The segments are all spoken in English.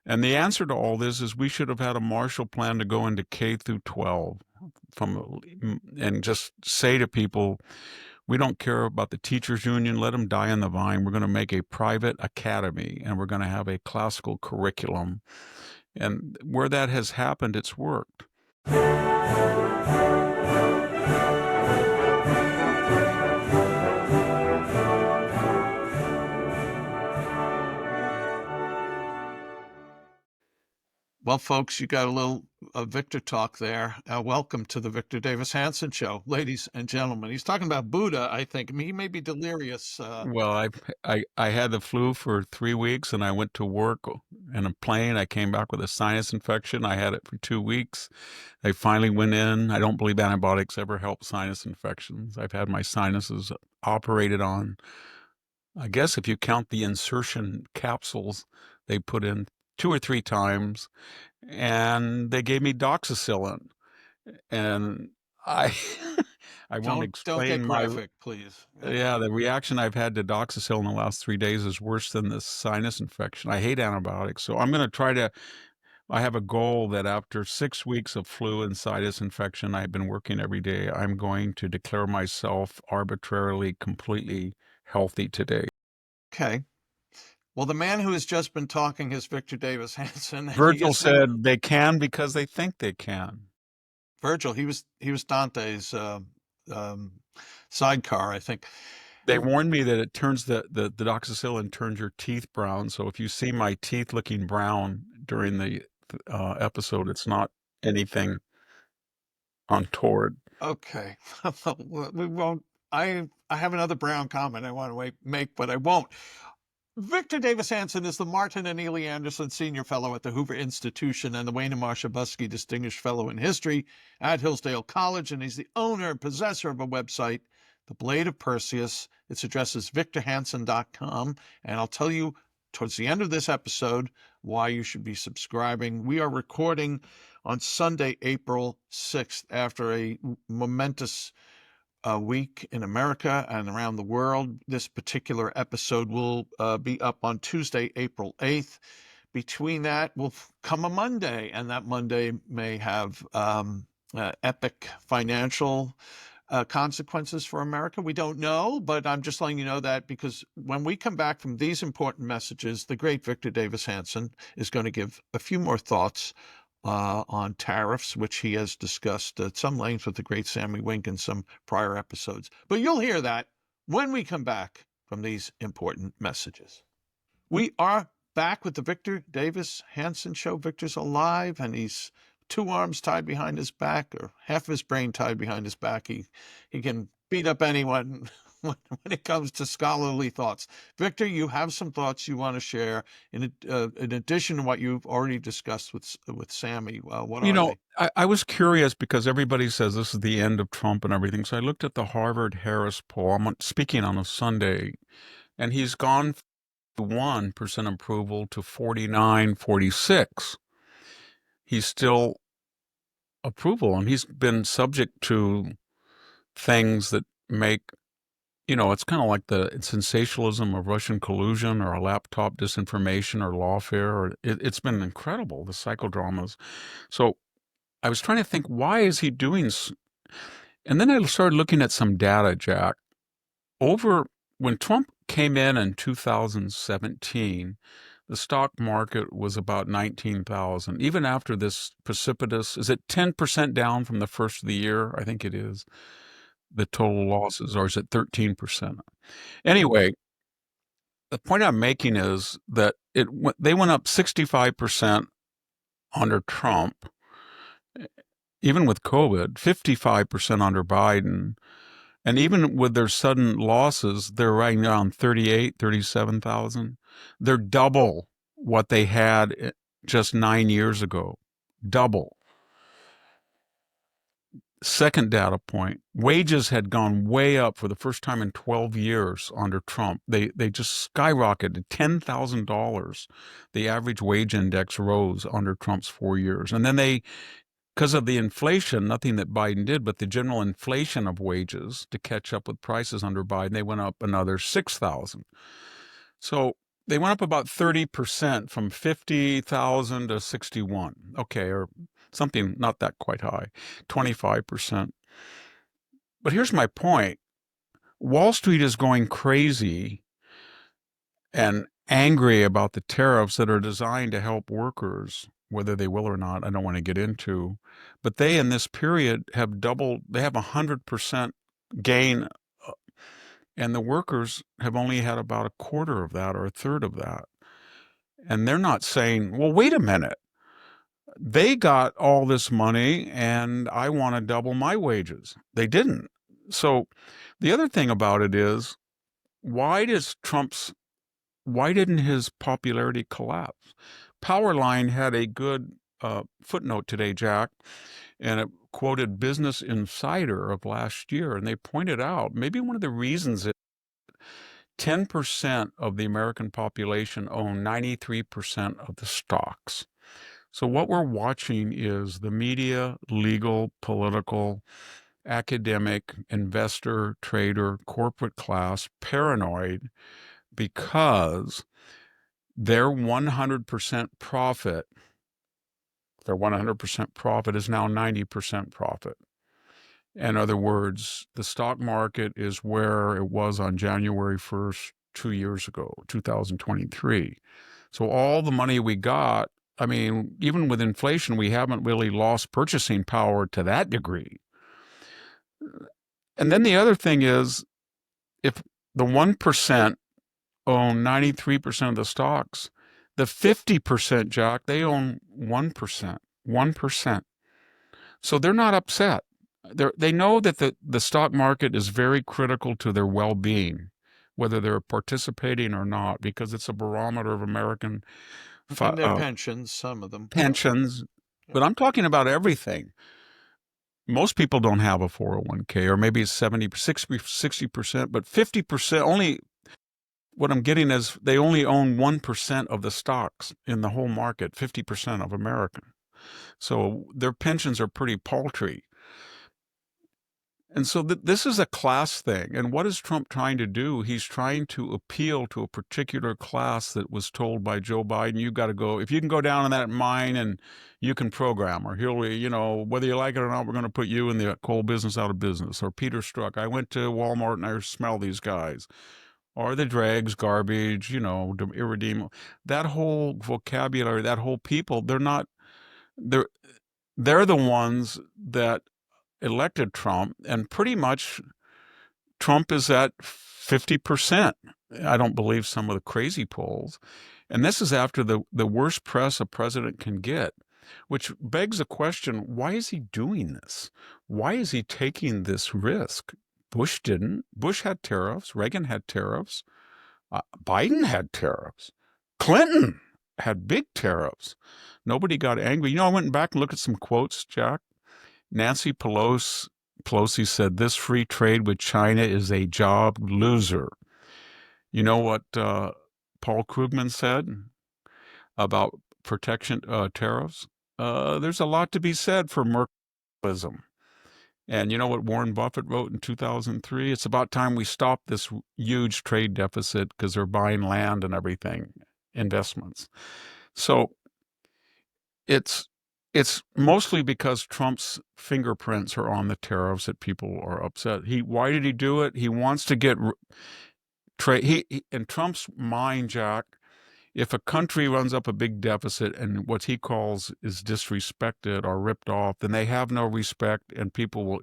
And the answer to all this is we should have had a Marshall Plan to go into K through 12 and just say to people, we don't care about the teachers union. Let them die on the vine. We're going to make a private academy, and we're going to have a classical curriculum. And where that has happened, it's worked. Well, folks, you got a little Victor talk there. Welcome to the Victor Davis Hanson Show, ladies and gentlemen. He's talking about Buddha, I think. I mean, he may be delirious. Well, I had the flu for 3 weeks, and I went to work in a plane. I came back with a sinus infection. I had it for 2 weeks. I finally went in. I don't believe antibiotics ever help sinus infections. I've had my sinuses operated on. I guess if you count the insertion capsules they put in 2 or 3 times, and they gave me doxycycline, and I I won't Don't get explain graphic, please. the reaction I've had to doxycycline in the last 3 days is worse than this sinus infection. I hate antibiotics, so I'm going to I have a goal that after 6 weeks of flu and sinus infection, I've been working every day. I'm going to declare myself arbitrarily, completely healthy today. Okay. Well, the man who has just been talking is Victor Davis Hanson. Virgil said they can because they think they can. Virgil, he was Dante's sidecar, I think. They warned me that it turns the doxycycline turns your teeth brown. So if you see my teeth looking brown during the episode, it's not anything untoward. Okay. We won't. I have another brown comment I want to make, but I won't. Victor Davis Hanson is the Martin and Ely Anderson Senior Fellow at the Hoover Institution and the Wayne and Marsha Busky Distinguished Fellow in History at Hillsdale College, and he's the owner and possessor of a website, The Blade of Perseus. Its address is victorhanson.com, and I'll tell you towards the end of this episode why you should be subscribing. We are recording on Sunday, April 6th, after a momentous week in America and around the world. This particular episode will be up on Tuesday, April 8th. Between that will come a Monday, and that Monday may have epic financial consequences for America. We don't know, but I'm just letting you know that because when we come back from these important messages, the great Victor Davis Hanson is going to give a few more thoughts on tariffs, which he has discussed at some length with the great Sammy Wink in some prior episodes. But you'll hear that when we come back from these important messages. We are back with the Victor Davis Hanson Show. Victor's alive, and he's 2 arms tied behind his back, or half of his brain tied behind his back. He can beat up anyone when it comes to scholarly thoughts. Victor, you have some thoughts you want to share in addition to what you've already discussed with Sammy. What are they? I was curious because everybody says this is the end of Trump and everything. So I looked at the Harvard-Harris poll. I'm speaking on a Sunday, and he's gone from 1% approval to 46. He's still approval, and he's been subject to things that make, it's kind of like the sensationalism of Russian collusion or a laptop disinformation or lawfare. Or it's been incredible, the psychodramas. So I was trying to think, why is he doing? And then I started looking at some data, Jack. When Trump came in 2017, the stock market was about 19,000. Even after this precipitous, is it 10% down from the first of the year? I think it is. The total losses, or is it 13%? Anyway, the point I'm making is that they went up 65% under Trump, even with COVID, 55% under Biden. And even with their sudden losses, they're right around 37,000. They're double what they had just 9 years ago. Double. Second data point, wages had gone way up for the first time in 12 years under Trump. They just skyrocketed $10,000. The average wage index rose under Trump's 4 years. And then because of the inflation, nothing that Biden did, but the general inflation of wages to catch up with prices under Biden, they went up another 6,000. So They went up about 30% from 50,000 to 61. Okay, or something not that quite high, 25%. But here's my point. Wall Street is going crazy and angry about the tariffs that are designed to help workers, whether they will or not, I don't want to get into. But they, in this period, have doubled, they have 100% gain, and the workers have only had about a quarter of that or a third of that. And they're not saying, well, wait a minute. They got all this money and I want to double my wages. They didn't. So the other thing about it is, why didn't his popularity collapse? Powerline had a good footnote today, Jack, and it quoted Business Insider of last year, and they pointed out maybe one of the reasons is 10% of the American population own 93% of the stocks. So what we're watching is the media, legal, political, academic, investor, trader, corporate class paranoid because their 100% profit, their 100% profit is now 90% profit. In other words, the stock market is where it was on January 1st, 2 years ago, 2023. So all the money we got, I mean, even with inflation, we haven't really lost purchasing power to that degree. And then the other thing is, if the 1% own 93% of the stocks, the 50%, Jack, they own 1%. 1%. So they're not upset. They know that the stock market is very critical to their well-being, whether they're participating or not, because it's a barometer of American and their pensions, some of them. pensions. But I'm talking about everything. Most people don't have a 401k, or maybe it's 70, 60%, but 50% only. What I'm getting is they only own 1% of the stocks in the whole market, 50% of American. So their pensions are pretty paltry. And so this is a class thing. And what is Trump trying to do? He's trying to appeal to a particular class that was told by Joe Biden, you got to go, if you can go down in that mine and you can program, or he'll, whether you like it or not, we're going to put you in the coal business out of business. Or Peter Strzok, I went to Walmart and I smell these guys. Or the dregs, garbage, irredeemable. That whole vocabulary, that whole people, they're the ones that elected Trump, and pretty much Trump is at 50%. I don't believe some of the crazy polls. And this is after the worst press a president can get, which begs the question, why is he doing this? Why is he taking this risk? Bush didn't. Bush had tariffs. Reagan had tariffs. Biden had tariffs. Clinton had big tariffs. Nobody got angry. I went back and looked at some quotes, Jack. Nancy Pelosi said, this free trade with China is a job loser. You know what Paul Krugman said about protection tariffs? There's a lot to be said for mercantilism. And you know what Warren Buffett wrote in 2003? It's about time we stop this huge trade deficit because they're buying land and everything, investments. So it's mostly because Trump's fingerprints are on the tariffs that people are upset. Why did he do it? He wants to get trade. In Trump's mind, Jack, if a country runs up a big deficit and what he calls is disrespected or ripped off, then they have no respect, and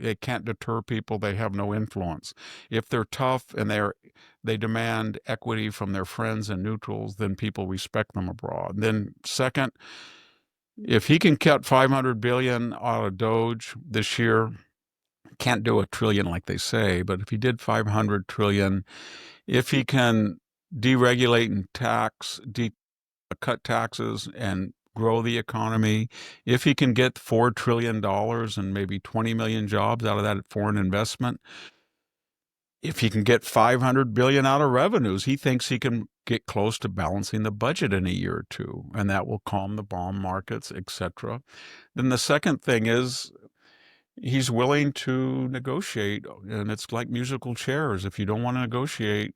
they can't deter people. They have no influence. If they're tough and they demand equity from their friends and neutrals, then people respect them abroad. Then second, if he can cut 500 billion out of DOGE this year, can't do a trillion like they say, but if he did 500 trillion, if he can deregulate and cut taxes and grow the economy, if he can get $4 trillion and maybe 20 million jobs out of that foreign investment, if he can get 500 billion out of revenues, he thinks he can get close to balancing the budget in a year or two, and that will calm the bond markets, etc. Then the second thing is he's willing to negotiate, and it's like musical chairs. If you don't want to negotiate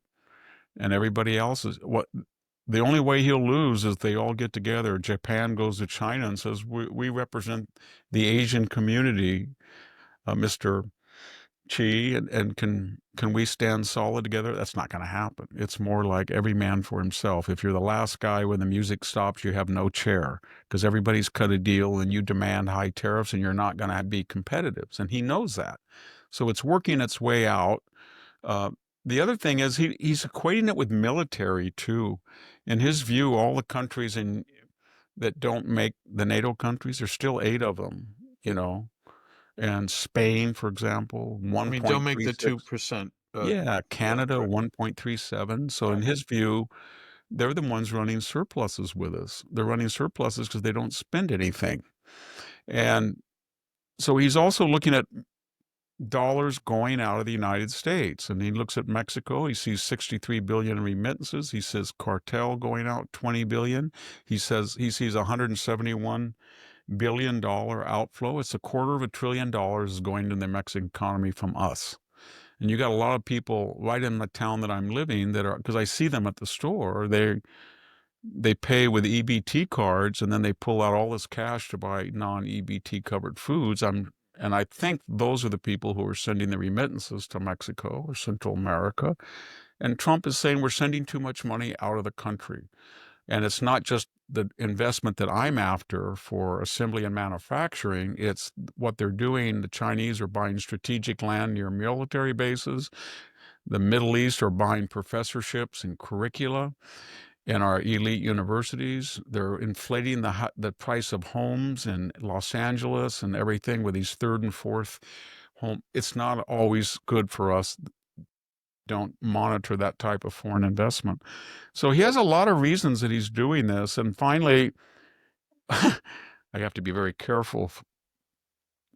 and everybody else is the only way he'll lose is they all get together. Japan goes to China and says, we represent the Asian community, Mr. Chi, and can we stand solid together? That's not going to happen. It's more like every man for himself. If you're the last guy when the music stops, you have no chair because everybody's cut a deal and you demand high tariffs and you're not going to be competitive. And he knows that. So it's working its way out. Uh, the other thing is he's equating it with military too. In his view, all the countries that don't make the NATO countries, there's still 8 of them, you know, and Spain, for example, I mean, don't make the 1.36. 2%. Yeah, Canada, right. 1.37. So in Right. his view, they're the ones running surpluses with us. They're running surpluses because they don't spend anything. And so he's also looking at dollars going out of the United States. And he looks at Mexico, he sees 63 billion in remittances. He says cartel going out 20 billion. He says he sees $171 billion outflow. It's $250 billion is going to the Mexican economy from us. And you got a lot of people right in the town that I'm living that are, because I see them at the store, they pay with EBT cards and then they pull out all this cash to buy non-EBT covered foods. And I think those are the people who are sending the remittances to Mexico or Central America. And Trump is saying we're sending too much money out of the country. And it's not just the investment that I'm after for assembly and manufacturing. It's what they're doing. The Chinese are buying strategic land near military bases. The Middle East are buying professorships and curricula in our elite universities. They're inflating the price of homes in Los Angeles and everything with these third and fourth home. It's not always good for us. Don't monitor that type of foreign investment. So he has a lot of reasons that he's doing this. And finally, I have to be very careful.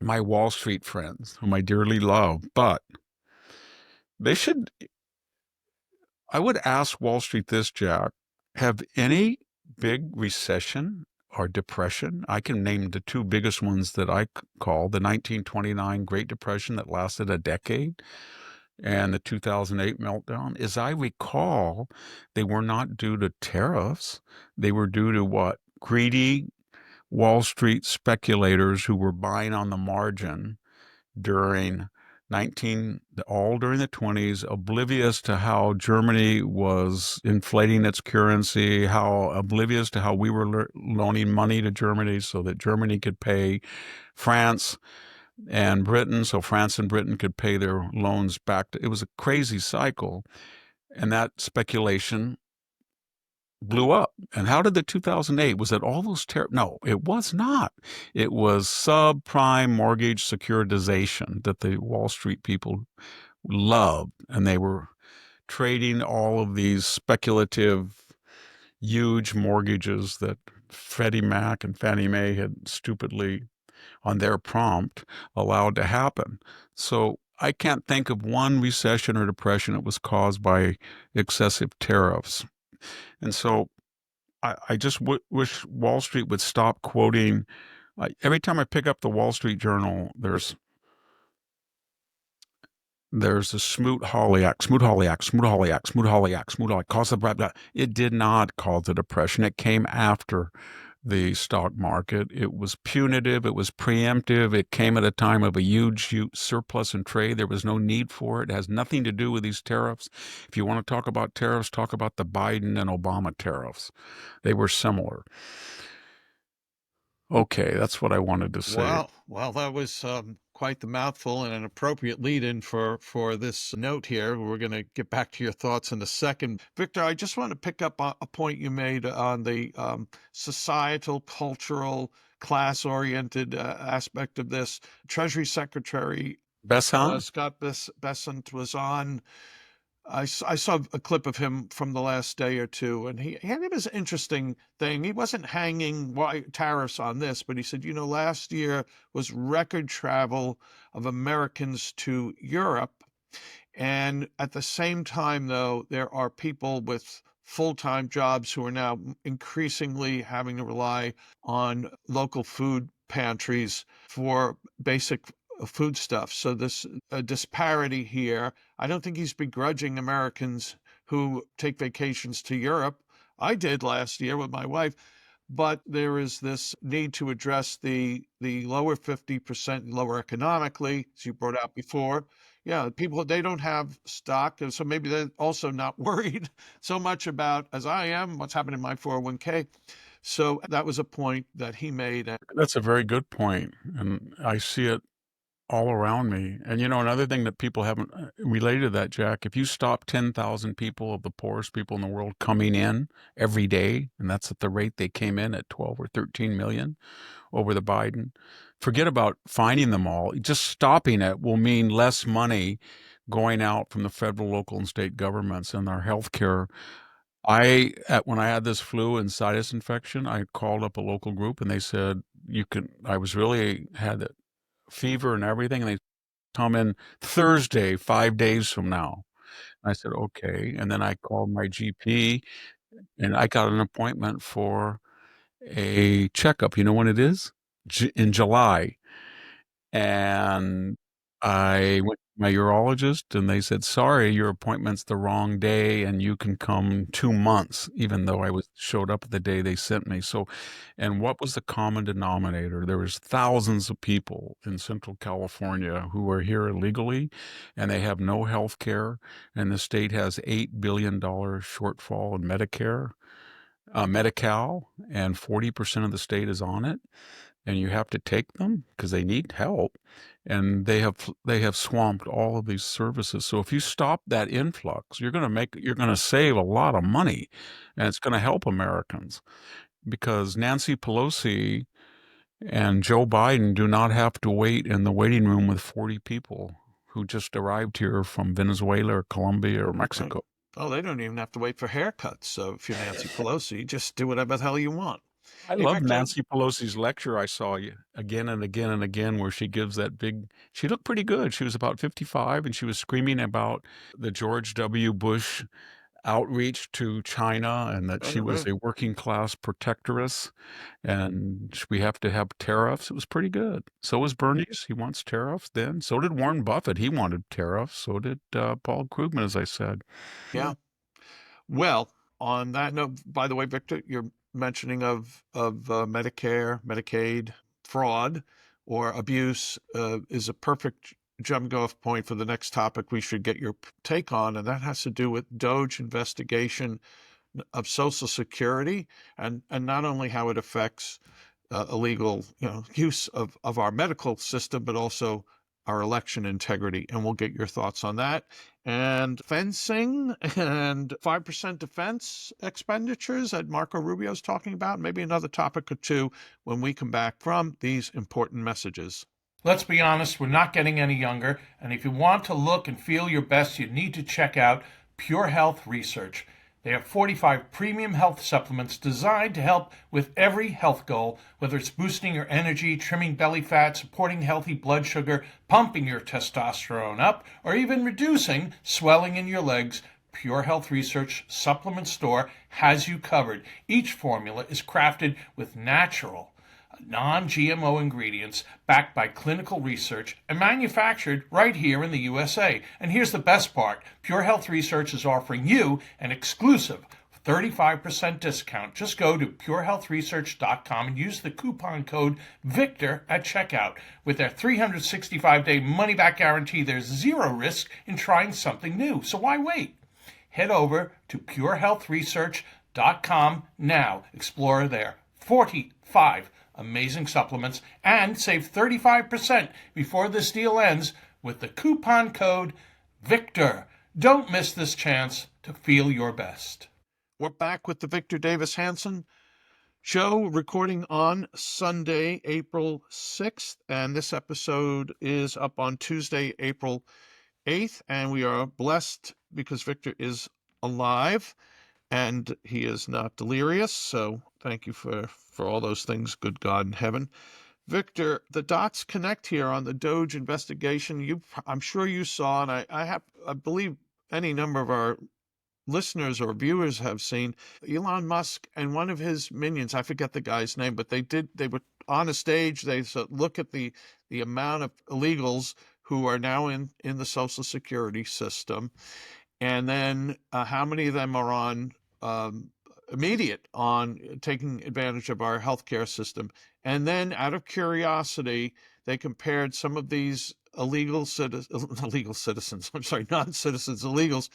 My Wall Street friends, whom I dearly love, but they should, I would ask Wall Street this, Jack, have any big recession or depression? I can name the 2 biggest ones that I call the 1929 Great Depression that lasted a decade and the 2008 meltdown. As I recall, they were not due to tariffs. They were due to what? Greedy Wall Street speculators who were buying on the margin during during the 20s, oblivious to how Germany was inflating its currency, how oblivious to how we were loaning money to Germany so that Germany could pay France and Britain, so France and Britain could pay their loans back. It was a crazy cycle, and that speculation blew up. And how did the 2008? Was it all those No, it was not. It was subprime mortgage securitization that the Wall Street people loved, and they were trading all of these speculative, huge mortgages that Freddie Mac and Fannie Mae had stupidly, on their prompt, allowed to happen. So I can't think of one recession or depression that was caused by excessive tariffs. And so I just wish Wall Street would stop quoting. Every time I pick up the Wall Street Journal, there's a Smoot-Hawley cause of blah, blah. It did not cause the depression. It came after the stock market. It was punitive. It was preemptive. It came at a time of a huge surplus in trade. There was no need for it. It has nothing to do with these tariffs. If you want to talk about tariffs, talk about the Biden and Obama tariffs. They were similar. Okay, that's what I wanted to say. Well, that was quite the mouthful and an appropriate lead-in for this note here. We're going to get back to your thoughts in a second. Victor, I just want to pick up a point you made on the societal, cultural, class-oriented aspect of this. Treasury Secretary Besant? Scott Bessent was on. I saw a clip of him from the last day or two, and he had this interesting thing. He wasn't hanging tariffs on this, but he said, last year was record travel of Americans to Europe. And at the same time, though, there are people with full-time jobs who are now increasingly having to rely on local food pantries for basic foodstuffs. So this disparity here. I don't think he's begrudging Americans who take vacations to Europe. I did last year with my wife. But there is this need to address the lower 50%, lower economically, as you brought out before. Yeah, people, they don't have stock, and so maybe they're also not worried so much about, as I am, what's happening in my 401k. So that was a point that he made. That's a very good point, and I see it all around me. And, another thing that people haven't related to that, Jack, if you stop 10,000 people of the poorest people in the world coming in every day, and that's at the rate they came in at 12 or 13 million over the Biden, forget about finding them all. Just stopping it will mean less money going out from the federal, local, and state governments and our health care. When I had this flu and sinus infection, I called up a local group and they said, I was really had it fever and everything. And they come in Thursday, 5 days from now. I said, okay. And then I called my GP and I got an appointment for a checkup. You know when it is? In July. And I went to my urologist and they said, sorry, your appointment's the wrong day and you can come 2 months, even though showed up the day they sent me. So, and what was the common denominator? There was thousands of people in Central California who are here illegally and they have no health care. And the state has $8 billion shortfall in Medicare, Medi-Cal, and 40% of the state is on it. And you have to take them because they need help, and they have swamped all of these services. So if you stop that influx, you're going to save a lot of money, and it's going to help Americans because Nancy Pelosi and Joe Biden do not have to wait in the waiting room with 40 people who just arrived here from Venezuela or Colombia or Mexico. Oh, they don't even have to wait for haircuts. So if you're Nancy Pelosi, just do whatever the hell you want. I love Nancy Pelosi's lecture I saw again and again and again where she gives she looked pretty good. She was about 55 and she was screaming about the George W. Bush outreach to China and that she was a working class protectoress and we have to have tariffs. It was pretty good. So was Bernie's. He wants tariffs then. So did Warren Buffett. He wanted tariffs. So did Paul Krugman, as I said. Yeah. Well, on that note, by the way, Victor, your mentioning of Medicare, Medicaid fraud or abuse is a perfect jump off point for the next topic we should get your take on, and that has to do with DOGE investigation of Social Security and not only how it affects illegal use of our medical system, but also our election integrity. And we'll get your thoughts on that. And fencing and 5% defense expenditures that Marco Rubio is talking about, maybe another topic or two when we come back from these important messages. Let's be honest, we're not getting any younger, and if you want to look and feel your best, you need to check out Pure Health Research. They have 45 premium health supplements designed to help with every health goal, whether it's boosting your energy, trimming belly fat, supporting healthy blood sugar, pumping your testosterone up, or even reducing swelling in your legs. Pure Health Research Supplement Store has you covered. Each formula is crafted with natural, non-GMO ingredients backed by clinical research and manufactured right here in the USA. And here's the best part. Pure Health Research is offering you an exclusive 35% discount. Just go to purehealthresearch.com and use the coupon code VICTOR at checkout. With their 365-day money-back guarantee, there's zero risk in trying something new. So why wait? Head over to purehealthresearch.com now. Explore their 45 amazing supplements and save 35% before this deal ends with the coupon code VICTOR. Don't miss this chance to feel your best. We're back with the Victor Davis Hanson show, recording on Sunday, April 6th, and this episode is up on Tuesday, April 8th, and we are blessed because Victor is alive and he is not delirious, so thank you for all those things, good God in heaven. Victor, the dots connect here on the DOGE investigation. I'm sure you saw, and I believe any number of our listeners or viewers have seen Elon Musk and one of his minions. I forget the guy's name, but they were on a stage. They said, look at the amount of illegals who are now in the Social Security system. And then how many of them are on immediate on taking advantage of our healthcare system. And then, out of curiosity, they compared some of these non-citizens, illegals,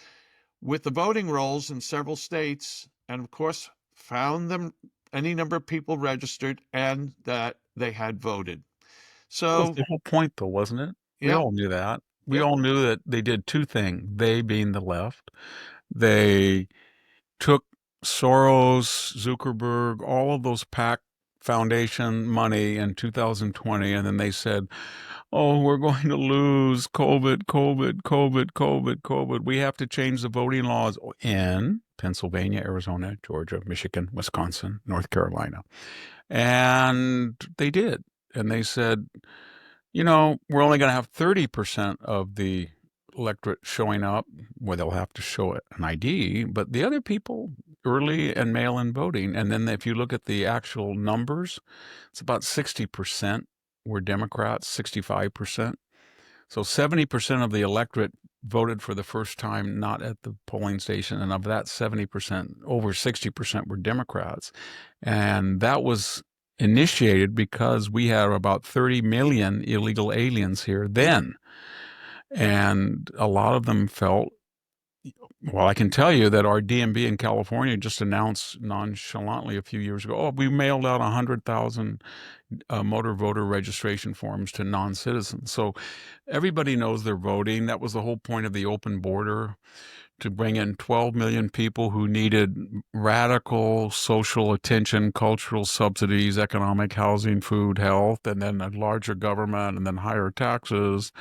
with the voting rolls in several states, and of course, found them any number of people registered and that they had voted. That was So, the whole point, though, wasn't it? We yeah, all knew that. We yeah, all knew that they did two things. They being the left, they took Soros, Zuckerberg, all of those PAC Foundation money in 2020, and then they said, "Oh, we're going to lose COVID, COVID, COVID, COVID, COVID. We have to change the voting laws in Pennsylvania, Arizona, Georgia, Michigan, Wisconsin, North Carolina." And they did. And they said, we're only going to have 30% of the electorate showing up, where they'll have to show an ID, but the other people, early and mail-in voting. And then if you look at the actual numbers, it's about 60% were Democrats, 65%. So 70% of the electorate voted for the first time not at the polling station, and of that 70%, over 60% were Democrats. And that was initiated because we had about 30 million illegal aliens here then. And a lot of them felt, well, I can tell you that our DMV in California just announced nonchalantly a few years ago, we mailed out 100,000 motor voter registration forms to non-citizens. So everybody knows they're voting. That was the whole point of the open border, to bring in 12 million people who needed radical social attention, cultural subsidies, economic, housing, food, health, and then a larger government, and then higher taxes,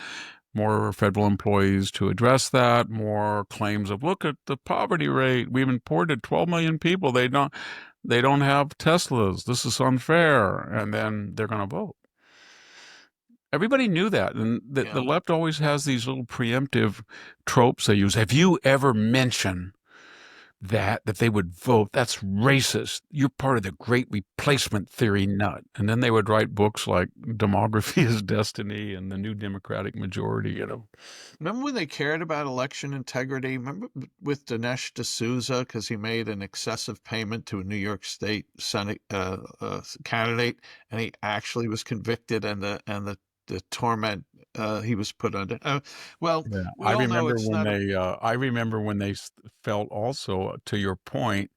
more federal employees to address that, more claims of, look at the poverty rate. We've imported 12 million people. They don't have Teslas. This is unfair. And then they're going to vote. Everybody knew that. And the left always has these little preemptive tropes they use. Have you ever mentioned that they would vote? That's racist. You're part of the great replacement theory nut. And then they would write books like Demography is Destiny and The New Democratic Majority, Remember when they cared about election integrity? Remember with Dinesh D'Souza, because he made an excessive payment to a New York State Senate candidate, and he actually was convicted, and the torment he was put under. Well, Yeah, we all know it's not. I remember when they felt also, to your point,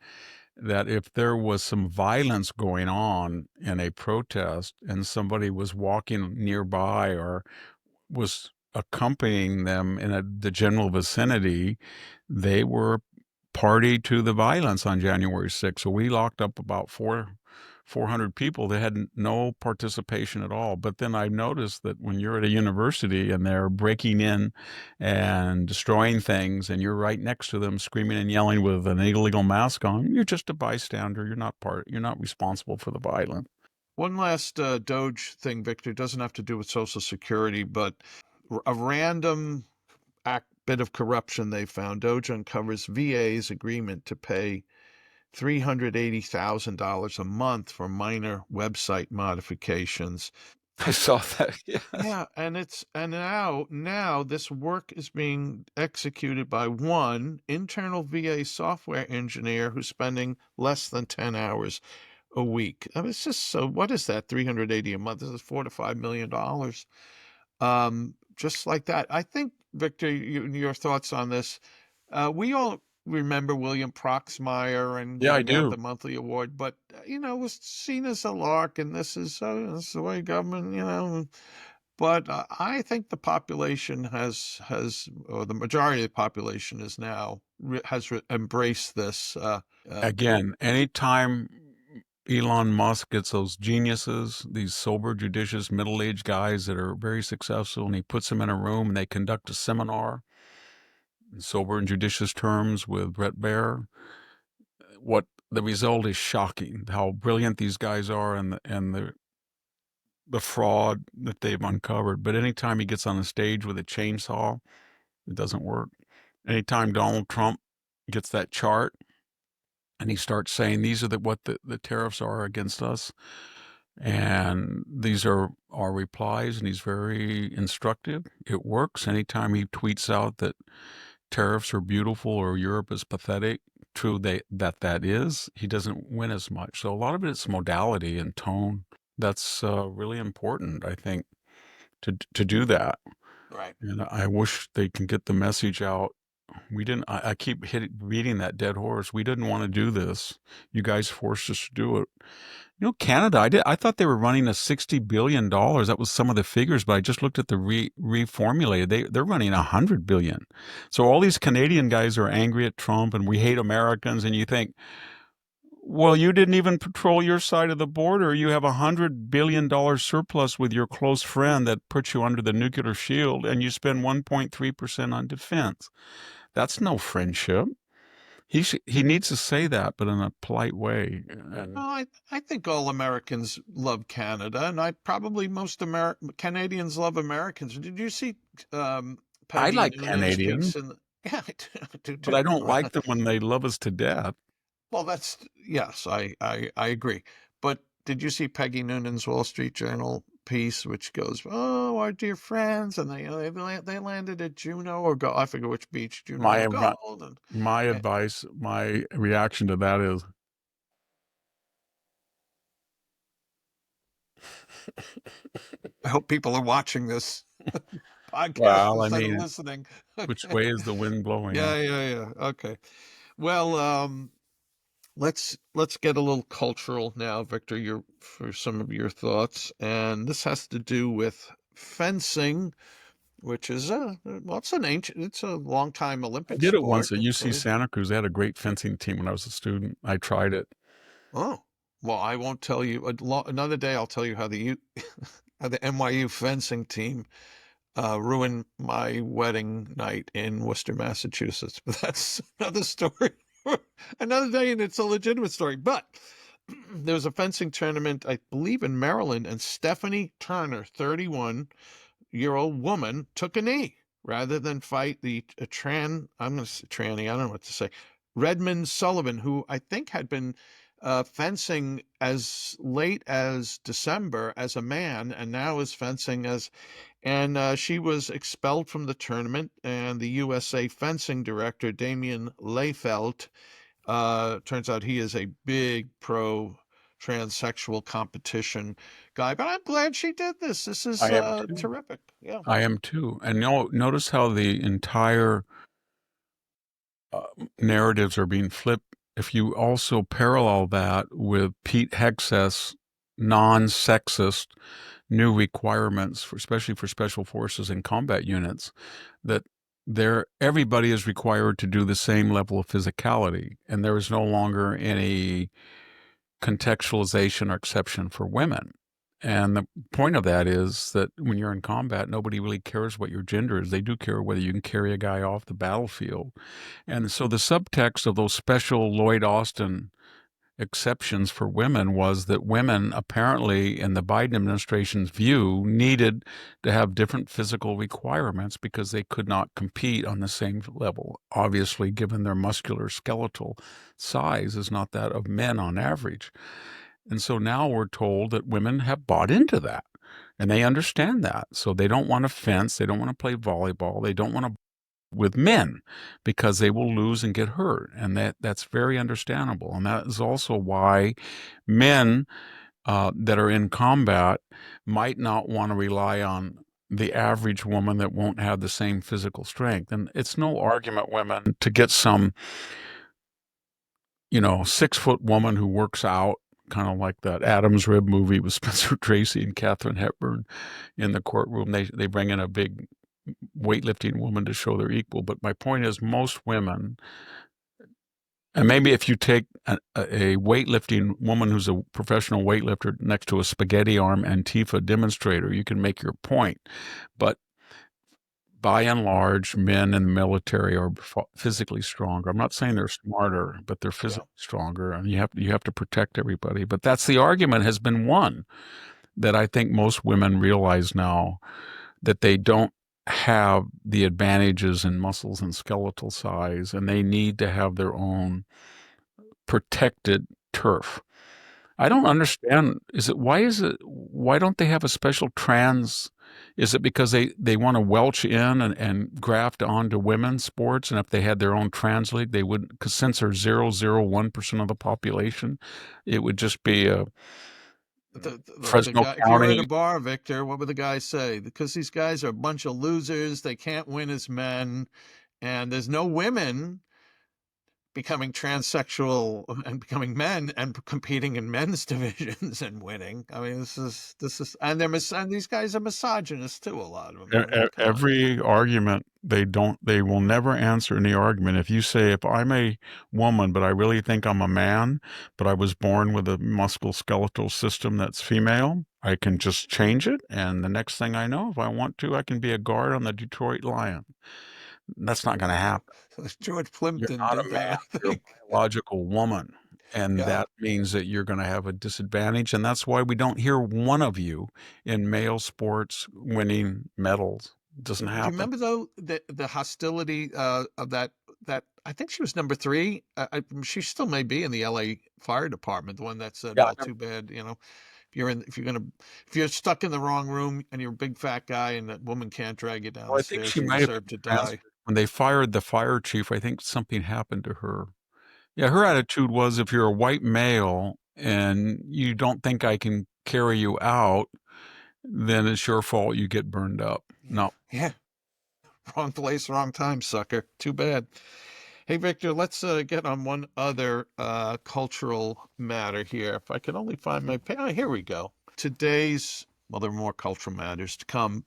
that if there was some violence going on in a protest and somebody was walking nearby or was accompanying them in the general vicinity, they were party to the violence on January 6th. So we locked up about 400 people that had no participation at all. But then I noticed that when you're at a university and they're breaking in and destroying things, and you're right next to them screaming and yelling with an illegal mask on, you're just a bystander. You're not responsible for the violence. One last DOGE thing, Victor, doesn't have to do with Social Security, but a random bit of corruption they found. DOGE uncovers VA's agreement to pay $380,000 a month for minor website modifications. I saw that. Yes. Yeah, and now this work is being executed by one internal VA software engineer who's spending less than 10 hours a week. I mean, it's just so. What is that? 380 a month. This is $4 to $5 million. Just like that. I think, Victor, your thoughts on this? We all remember William Proxmire and Yeah, I getting out do. the monthly award, but it was seen as a lark, and this is the way government. But I think the population or the majority of the population is now has embraced this. Again, anytime Elon Musk gets those geniuses, these sober, judicious, middle-aged guys that are very successful, and he puts them in a room and they conduct a seminar in sober and judicious terms with Brett Baer, what the result is shocking, how brilliant these guys are, and the fraud that they've uncovered. But anytime he gets on a stage with a chainsaw, it doesn't work. Anytime Donald Trump gets that chart and he starts saying these are what the tariffs are against us, and these are our replies, and he's very instructive, it works. Anytime he tweets out that tariffs are beautiful or Europe is pathetic, true that is, he doesn't win as much. So a lot of it's modality and tone. That's really important, I think, to do that. Right. And I wish they can get the message out. We didn't. I keep beating that dead horse. We didn't want to do this. You guys forced us to do it. Canada. I thought they were running a $60 billion. That was some of the figures, but I just looked at the reformulated. They're running $100 billion. So all these Canadian guys are angry at Trump, and we hate Americans. And you think, well, you didn't even patrol your side of the border. You have $100 billion surplus with your close friend that puts you under the nuclear shield, and you spend 1.3% on defense. That's no friendship. He needs to say that, but in a polite way. And Well, I think all Americans love Canada, and probably most Canadians love Americans. Did you see I Peggy like Noonan's Canadians, piece in yeah, I do but I too. don't like them when they love us to death. Well, yes, I agree. But did you see Peggy Noonan's Wall Street Journal piece, which goes, "Oh, our dear friends," and they landed at Juneau I forget which beach, Juneau My or advi- Gold, and my eh, advice, my reaction to that is, I hope people are watching this podcast well, I instead of mean, listening. which Okay. way is the wind blowing? Yeah. Okay. Well, let's get a little cultural now, Victor, for some of your thoughts. And this has to do with fencing, which is it's a long time I Olympic did it sport. once at UC Santa Cruz. They had a great fencing team when I was a student. I tried it. Oh, well, I won't tell you. Another day, I'll tell you how how the NYU fencing team ruined my wedding night in Worcester, Massachusetts. But that's another story. Another day, and it's a legitimate story. But there was a fencing tournament, I believe, in Maryland, and Stephanie Turner, 31-year-old woman, took a knee rather than fight I'm going to say tranny, I don't know what to say, Redmond Sullivan, who I think had been fencing as late as December as a man, and now is fencing and she was expelled from the tournament. And the USA fencing director, Damian Leifelt, turns out he is a big pro transsexual competition guy. But I'm glad she did this. This is I am too. terrific. Yeah. I am too. And notice how the entire uh, narratives are being flipped. If you also parallel that with Pete Hegseth's non-sexist new requirements, especially for special forces and combat units, that everybody is required to do the same level of physicality, and there is no longer any contextualization or exception for women. And the point of that is that when you're in combat, nobody really cares what your gender is. They do care whether you can carry a guy off the battlefield. And so the subtext of those special Lloyd Austin exceptions for women was that women, apparently, in the Biden administration's view, needed to have different physical requirements because they could not compete on the same level. Obviously, given their muscular skeletal size is not that of men on average. And so now we're told that women have bought into that and they understand that. So they don't want to fence, they don't want to play volleyball, they don't want to with men because they will lose and get hurt, and that's very understandable. And that is also why men that are in combat might not want to rely on the average woman that won't have the same physical strength. And it's no argument, women, to get some 6-foot woman who works out, kind of like that Adam's Rib movie with Spencer Tracy and Katharine Hepburn in the courtroom. They bring in a big weightlifting woman to show they're equal. But my point is, most women, and maybe if you take a weightlifting woman who's a professional weightlifter next to a spaghetti arm Antifa demonstrator, you can make your point. But by and large, men in the military are physically stronger. I'm not saying they're smarter, but they're Yeah. physically stronger, and you have to protect everybody. But that's the argument has been won that I think most women realize now, that they don't have the advantages in muscles and skeletal size, and they need to have their own protected turf. I don't understand. Why don't they have a special trans Is it because they want to welch in and graft onto women's sports? And if they had their own trans league, they would, because since they're 0.001% of the population, it would just be a The Fresno guy, if you were at County. a bar, Victor, what would the guys say? Because these guys are a bunch of losers. They can't win as men, and there's no women becoming transsexual and becoming men and competing in men's divisions and winning. I mean, this is, and and these guys are misogynists too. A lot of them. I mean, come on. Every argument, they will never answer any argument. If you say, if I'm a woman, but I really think I'm a man, but I was born with a musculoskeletal system that's female, I can just change it. And the next thing I know, if I want to, I can be a guard on the Detroit Lion. That's not going to happen. George You're Plimpton not a did man, that, I you're a think. biological woman. And Yeah. that means that you're going to have a disadvantage. And that's why we don't hear one of you in male sports winning medals. It doesn't Do you happen. remember though the hostility of that? I think she was number 3. She still may be in the L.A. Fire Department, the one that said, Yeah, I "Well, too bad, you know, if you're stuck in the wrong room and you're a big fat guy and that woman can't drag you down well, the I think stairs, she you might have deserve to been die." transferred. When they fired the fire chief, I think something happened to her. Yeah, her attitude was, if you're a white male and you don't think I can carry you out, then it's your fault you get burned up. No. Yeah, wrong place, wrong time, sucker. Too bad. Hey, Victor, let's get on one other cultural matter here. If I can only find my here we go. Well, there are more cultural matters to come.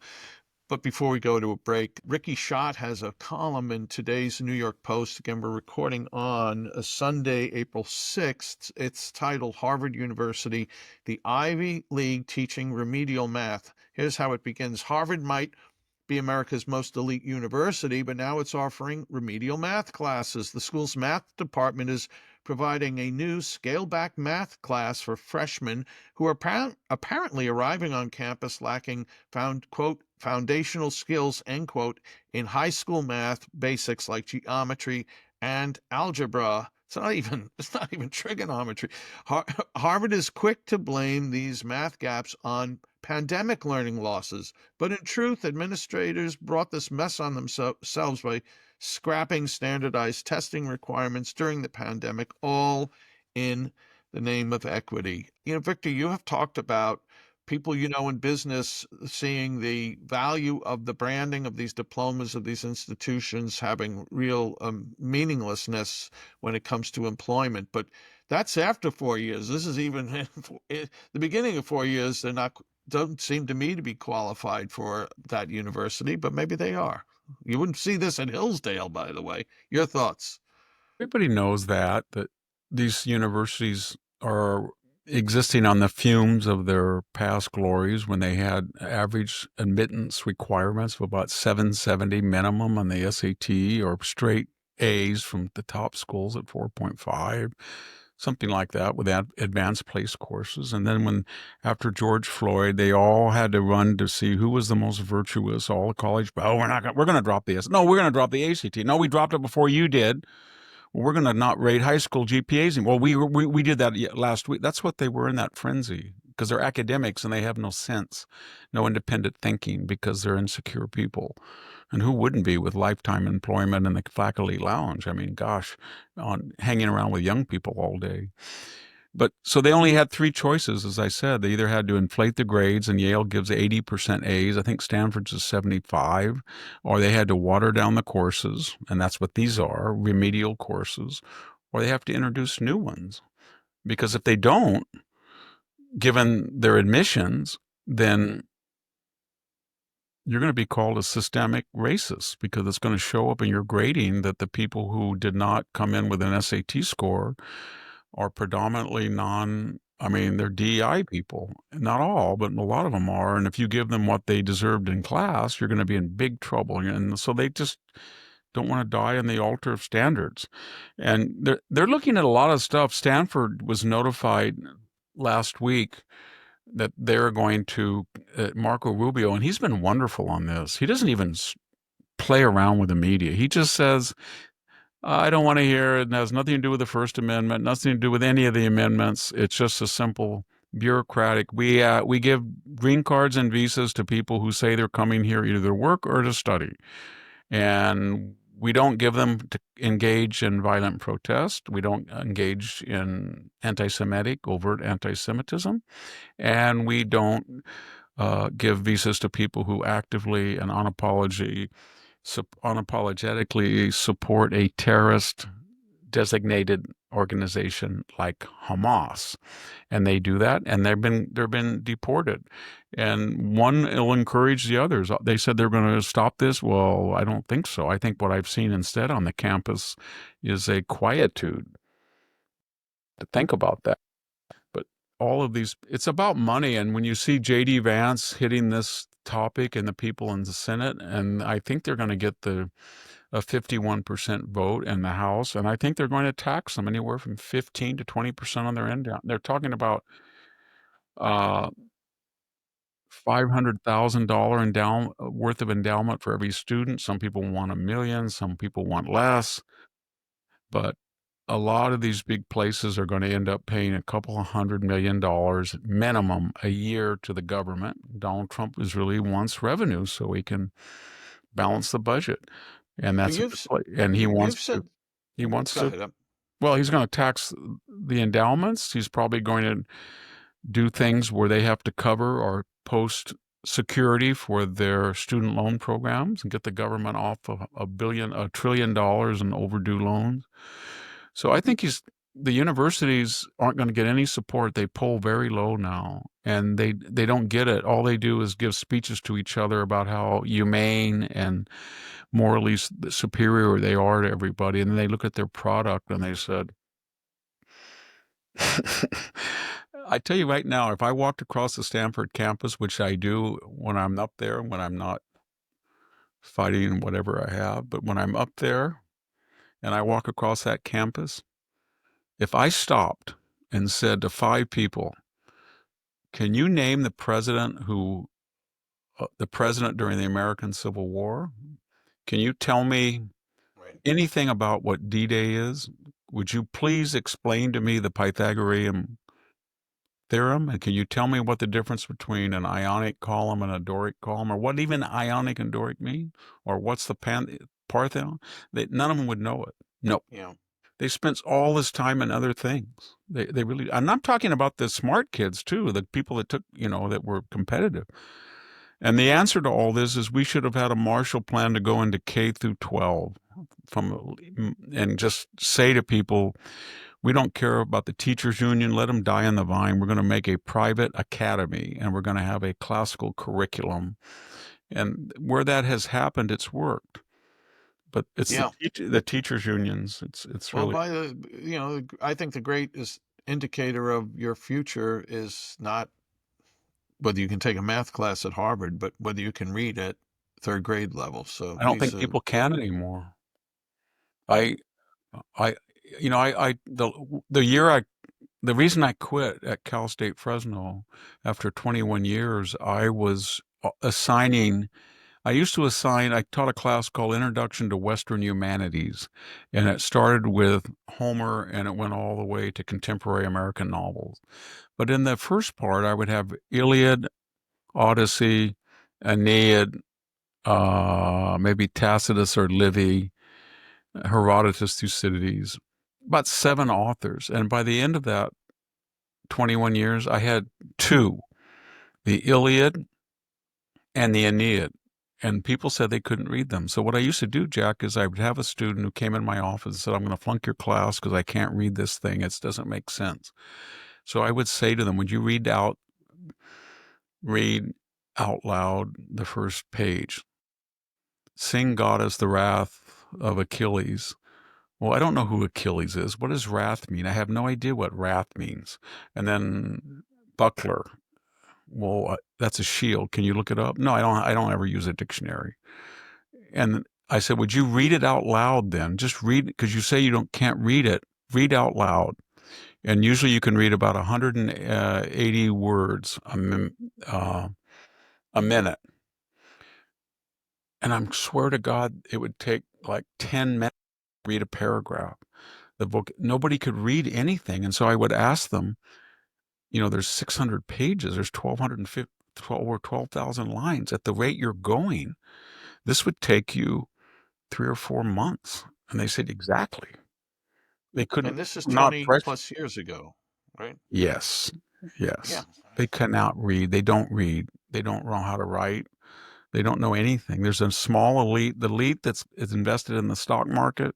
But before we go to a break, Ricky Schott has a column in today's New York Post. Again, we're recording on a Sunday, April 6th. It's titled Harvard University, the Ivy League Teaching Remedial Math. Here's how it begins. Harvard might be America's most elite university, but now it's offering remedial math classes. The school's math department is providing a new scale-back math class for freshmen who are apparently arriving on campus lacking foundational skills, end quote, in high school math basics like geometry and algebra. It's not even trigonometry. Harvard is quick to blame these math gaps on pandemic learning losses, but in truth, administrators brought this mess on themselves by scrapping standardized testing requirements during the pandemic, all in the name of equity. You know, Victor, you have talked about people you know in business seeing the value of the branding of these diplomas of these institutions having real meaninglessness when it comes to employment. But that's after 4 years. This is even the beginning of 4 years. They're not, don't seem to me to be qualified for that university, but maybe they are. You wouldn't see this in Hillsdale, by the way. Your thoughts? Everybody knows that these universities are existing on the fumes of their past glories when they had average admittance requirements of about 770 minimum on the SAT, or straight A's from the top schools at 4.5, something like that, with advanced place courses. And then after George Floyd, they all had to run to see who was the most virtuous. All the college, we're going to drop the No, we're going to drop the ACT. No, we dropped it before you did. We're going to not rate high school GPAs. Well, we did that last week. That's what they were in that frenzy, because they're academics and they have no sense, no independent thinking, because they're insecure people. And who wouldn't be with lifetime employment in the faculty lounge? I mean, gosh, hanging around with young people all day. But so they only had 3 choices, as I said. They either had to inflate the grades, and Yale gives 80% A's. I think Stanford's is 75. Or they had to water down the courses, and that's what these are, remedial courses. Or they have to introduce new ones. Because if they don't, given their admissions, then you're going to be called a systemic racist, because it's going to show up in your grading that the people who did not come in with an SAT score are predominantly they're DEI people. Not all, but a lot of them are. And if you give them what they deserved in class, you're going to be in big trouble. And so they just don't want to die on the altar of standards. And they're looking at a lot of stuff. Stanford was notified last week that they're going to, Marco Rubio, and he's been wonderful on this. He doesn't even play around with the media. He just says, I don't want to hear it. It has nothing to do with the First Amendment, nothing to do with any of the amendments. It's just a simple bureaucratic. We give green cards and visas to people who say they're coming here either to work or to study. And we don't give them to engage in violent protest. We don't engage in overt anti-Semitism. And we don't give visas to people who actively and unapologetically support a terrorist designated organization like Hamas. And they do that, and they've been deported. And one will encourage the others. They said they're going to stop this. Well, I don't think so. I think what I've seen instead on the campus is a quietude to think about that. But all of these, it's about money. And when you see J.D. Vance hitting this topic and the people in the Senate, and I think they're going to get a 51% vote in the House, and I think they're going to tax them anywhere from 15 to 20% on their endowment. They're talking about $500,000 worth of endowment for every student. Some people want $1 million, some people want less, but a lot of these big places are going to end up paying a couple of $100 million minimum a year to the government. Donald Trump really wants revenue so he can balance the budget. And that's and he wants to. Well, he's going to tax the endowments. He's probably going to do things where they have to cover or post security for their student loan programs and get the government off of $1 trillion in overdue loans. So I think the universities aren't going to get any support. They poll very low now, and they don't get it. All they do is give speeches to each other about how humane and morally superior they are to everybody. And then they look at their product and they said, I tell you right now, if I walked across the Stanford campus, which I do when I'm up there, when I'm not fighting whatever I have, but when I'm up there and I walk across that campus, if I stopped and said to 5 people, can you name the president during the American Civil War? Can you tell me anything about what D-Day is? Would you please explain to me the Pythagorean theorem? And can you tell me what the difference between an ionic column and a Doric column, or what even ionic and Doric mean? Or what's the Parthenon? None of them would know it. No. Yeah. They spent all this time in other things. They really, and I'm talking about the smart kids too, the people that took, that were competitive. And the answer to all this is we should have had a Marshall Plan to go into K through 12 and just say to people, we don't care about the teachers union. Let them die on the vine. We're going to make a private academy, and we're going to have a classical curriculum. And where that has happened, it's worked. But it's the teachers unions. It's really. Well, I think the greatest indicator of your future is not whether you can take a math class at Harvard, but whether you can read at 3rd grade level. So I don't think people can anymore. The reason I quit at Cal State Fresno after 21 years, I taught a class called Introduction to Western Humanities, and it started with Homer and it went all the way to contemporary American novels. But in the first part, I would have Iliad, Odyssey, Aeneid, maybe Tacitus or Livy, Herodotus, Thucydides, about 7 authors. And by the end of that 21 years, I had 2, the Iliad and the Aeneid. And people said they couldn't read them. So what I used to do, Jack, is I would have a student who came in my office and said, I'm going to flunk your class because I can't read this thing. It doesn't make sense. So I would say to them, would you read out loud the first page? Sing goddess the wrath of Achilles. Well, I don't know who Achilles is. What does wrath mean? I have no idea what wrath means. And then buckler. Well, that's a shield. Can you look it up? No, I don't ever use a dictionary. And I said, would you read it out loud then? Just read, because you say you can't read it. Read out loud. And usually you can read about 180 words a minute. And I swear to God, it would take like 10 minutes to read a paragraph. The book, nobody could read anything. And so I would ask them, there's 600 pages, there's 12,000 lines. At the rate you're going, this would take you 3 or 4 months. And they said, exactly. They couldn't, And this is not 20 press. plus years ago, right? Yes, Yeah. yes. They cannot read. They don't read. They don't know how to write. They don't know anything. There's a small elite. The elite is invested in the stock market.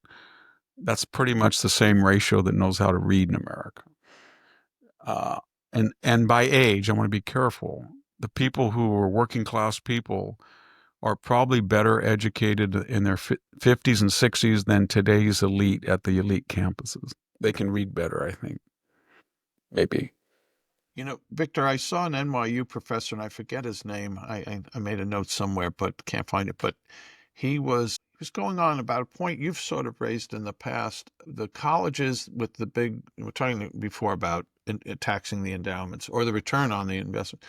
That's pretty much the same ratio that knows how to read in America. And by age, I want to be careful. The people who are working class people are probably better educated in their 50s and 60s than today's elite at the elite campuses. They can read better, I think. Maybe. Victor, I saw an NYU professor, and I forget his name. I made a note somewhere, but can't find it. But he was going on about a point you've sort of raised in the past. The colleges with the big, we were talking before about taxing the endowments or the return on the investment.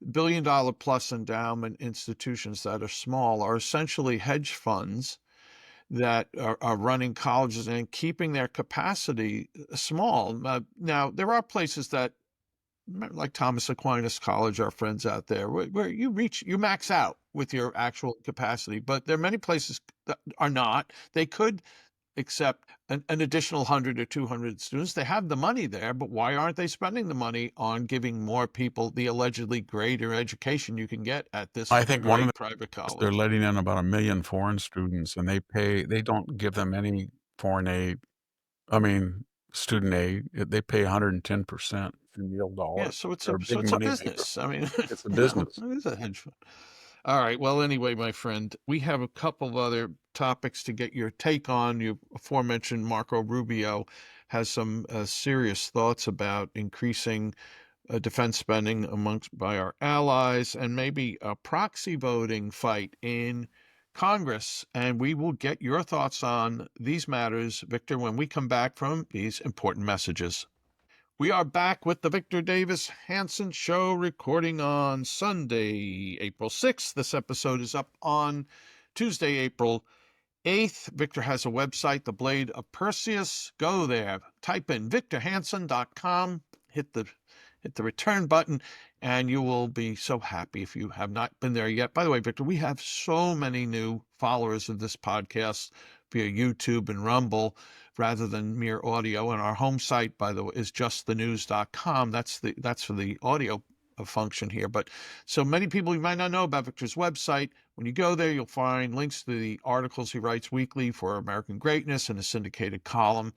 $1 billion plus endowment institutions that are small are essentially hedge funds that are running colleges and keeping their capacity small. Now, there are places that, like Thomas Aquinas College, our friends out there, where you max out with your actual capacity. But there are many places that are not. They could accept an additional 100 or 200 students. They have the money there, but why aren't they spending the money on giving more people the allegedly greater education you can get at this I think one of great the private they're college? letting in about 1 million foreign students, and they don't give them any foreign aid. I mean, student aid. They pay 110% in real Yeah, dollars. so it's They're a a big money maker. business. I mean, It's a business. it is a hedge fund. All right. Well, anyway, my friend, we have a couple of other topics to get your take on. You aforementioned Marco Rubio has some serious thoughts about increasing defense spending by our allies, and maybe a proxy voting fight in Congress. And we will get your thoughts on these matters, Victor, when we come back from these important messages. We are back with the Victor Davis Hanson Show, recording on Sunday, April 6th. This episode is up on Tuesday, April 8th. Victor has a website, The Blade of Perseus. Go there, type in victorhanson.com, hit the return button, and you will be so happy if you have not been there yet. By the way, Victor, we have so many new followers of this podcast via YouTube and Rumble rather than mere audio. And our home site, by the way, is justthenews.com. That's for the audio function here. But so many people you might not know about Victor's website. When you go there, you'll find links to the articles he writes weekly for American Greatness and a syndicated column,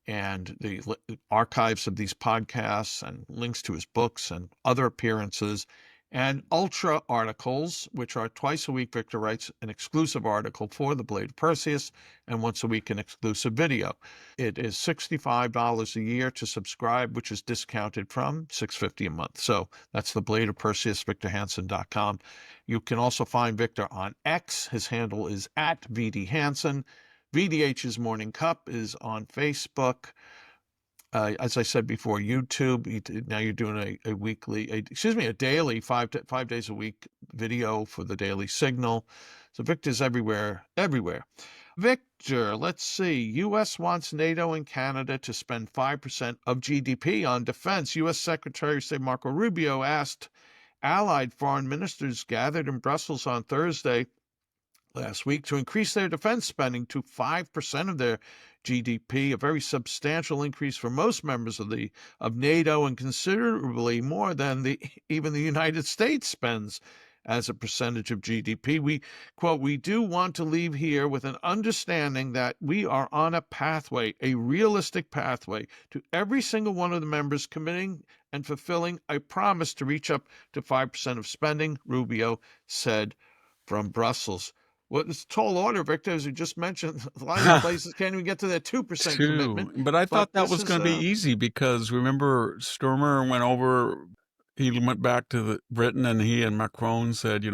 and the archives of these podcasts and links to his books and other appearances, and ultra articles, which are twice a week. Victor writes an exclusive article for The Blade of Perseus, and once a week an exclusive video. It is $65 a year to subscribe, which is discounted from $6.50 a month. So that's The Blade of Perseus, victorhanson.com. You can also find Victor on X. His handle is @VDHanson. VDH's Morning Cup is on Facebook. As I said before, YouTube. Now you're doing a daily, five days a week video for the Daily Signal. So Victor's everywhere. Victor, let's see. U.S. wants NATO and Canada to spend 5% of GDP on defense. U.S. Secretary of State Marco Rubio asked allied foreign ministers gathered in Brussels on Thursday last week to increase their defense spending to 5% of their GDP, a very substantial increase for most members of NATO, and considerably more than even the United States spends as a percentage of GDP. We, quote, "We do want to leave here with an understanding that we are on a pathway, a realistic pathway, to every single one of the members committing and fulfilling a promise to reach up to 5% of spending," Rubio said from Brussels. Well, it's a tall order, Victor, as you just mentioned. A lot of these places can't even get to their 2% commitment. But I thought that this was is going to be easy because remember Sturmer went over, he went back to Britain, and he and Macron said,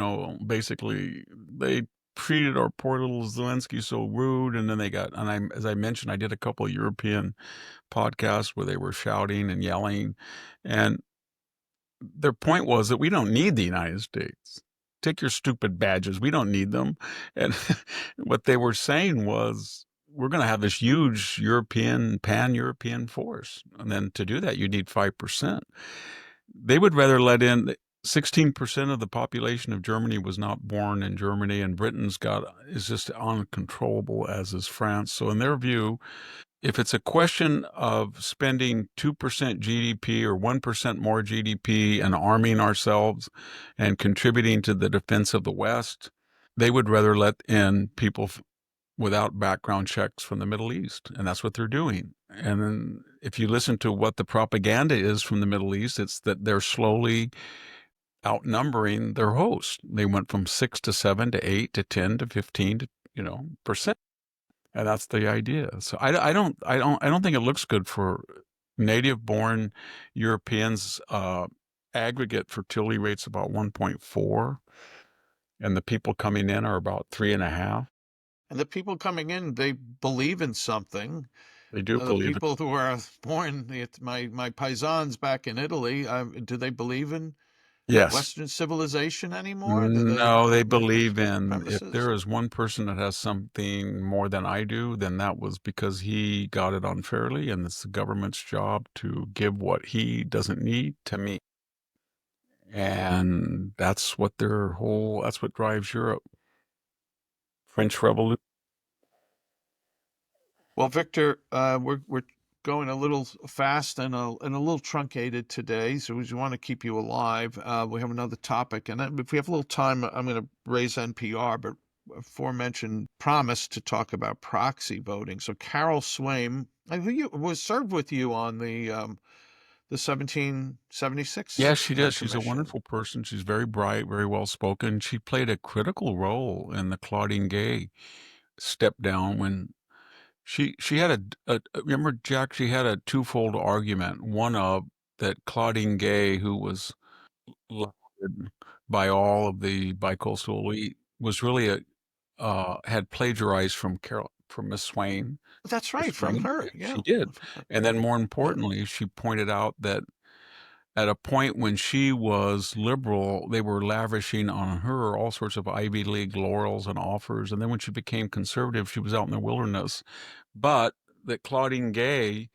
basically they treated our poor little Zelensky so rude. And then as I mentioned, I did a couple of European podcasts where they were shouting and yelling. And their point was that we don't need the United States. Take your stupid badges. We don't need them. And what they were saying was, we're going to have this huge pan-European force. And then to do that, you need 5%. They would rather let in 16% of the population of Germany was not born in Germany, and Britain's is just uncontrollable, as is France. So in their view, if it's a question of spending 2% GDP or 1% more GDP and arming ourselves and contributing to the defense of the West, they would rather let in people without background checks from the Middle East. And that's what they're doing. And then if you listen to what the propaganda is from the Middle East, it's that they're slowly outnumbering their host. They went from 6 to 7 to 8 to 10 to 15 to, percent. And that's the idea. So I don't think it looks good for native-born Europeans. Aggregate fertility rate's about 1.4, and the people coming in are about 3.5. And the people coming in, they believe in something. They do The believe it. people who are born, my paisans back in Italy, do they believe in Yes. Western civilization anymore? No, they believe white in, if supremacists? there is one person that has something more than I do, then that was because he got it unfairly, and it's the government's job to give what he doesn't need to me. And that's what that's what drives Europe. French Revolution. Well, Victor, we're going a little fast and a little truncated today, so we want to keep you alive. We have another topic, and if we have a little time, I'm going to raise NPR, but aforementioned promise to talk about proxy voting. So Carol Swaim, who was served with you on the 1776. Yes, she does. She's a Commission. wonderful person. She's very bright, very well spoken. She played a critical role in the Claudine Gay step down when she had remember, Jack, she had a twofold argument. One of that Claudine Gay, who was lauded by all of the bicoastal elite, was really had plagiarized from Miss Swain. That's right, from her. Yeah, she did. And then more importantly, she pointed out that at a point when she was liberal, they were lavishing on her all sorts of Ivy League laurels and offers. And then when she became conservative, she was out in the wilderness. But that Claudine Gay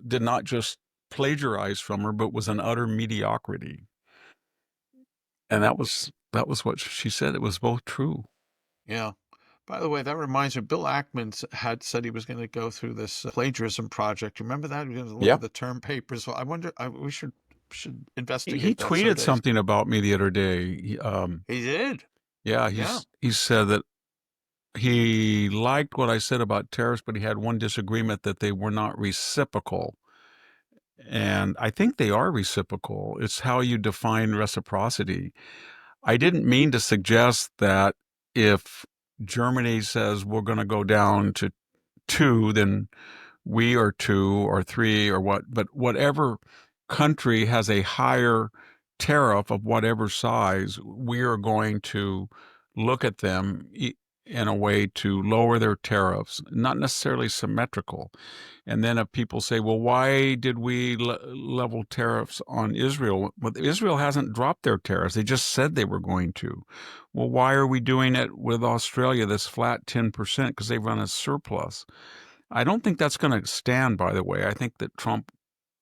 did not just plagiarize from her, but was an utter mediocrity. And that was what she said. It was both true. Yeah. By the way, that reminds me, Bill Ackman had said he was going to go through this plagiarism project. Remember that? He was going to look at the term papers. So I wonder, we should investigate He that tweeted something about me the other day. He did? Yeah, he said that he liked what I said about tariffs, but he had one disagreement, that they were not reciprocal. And I think they are reciprocal. It's how you define reciprocity. I didn't mean to suggest that if Germany says we're going to go down to 2, then we are 2 or 3 or what, but whatever country has a higher tariff of whatever size, we are going to look at them in a way to lower their tariffs, not necessarily symmetrical. And then if people say, well, why did we level tariffs on Israel? Well, Israel hasn't dropped their tariffs. They just said they were going to. Well, why are we doing it with Australia, this flat 10%? Because they run a surplus. I don't think that's going to stand, by the way. I think that Trump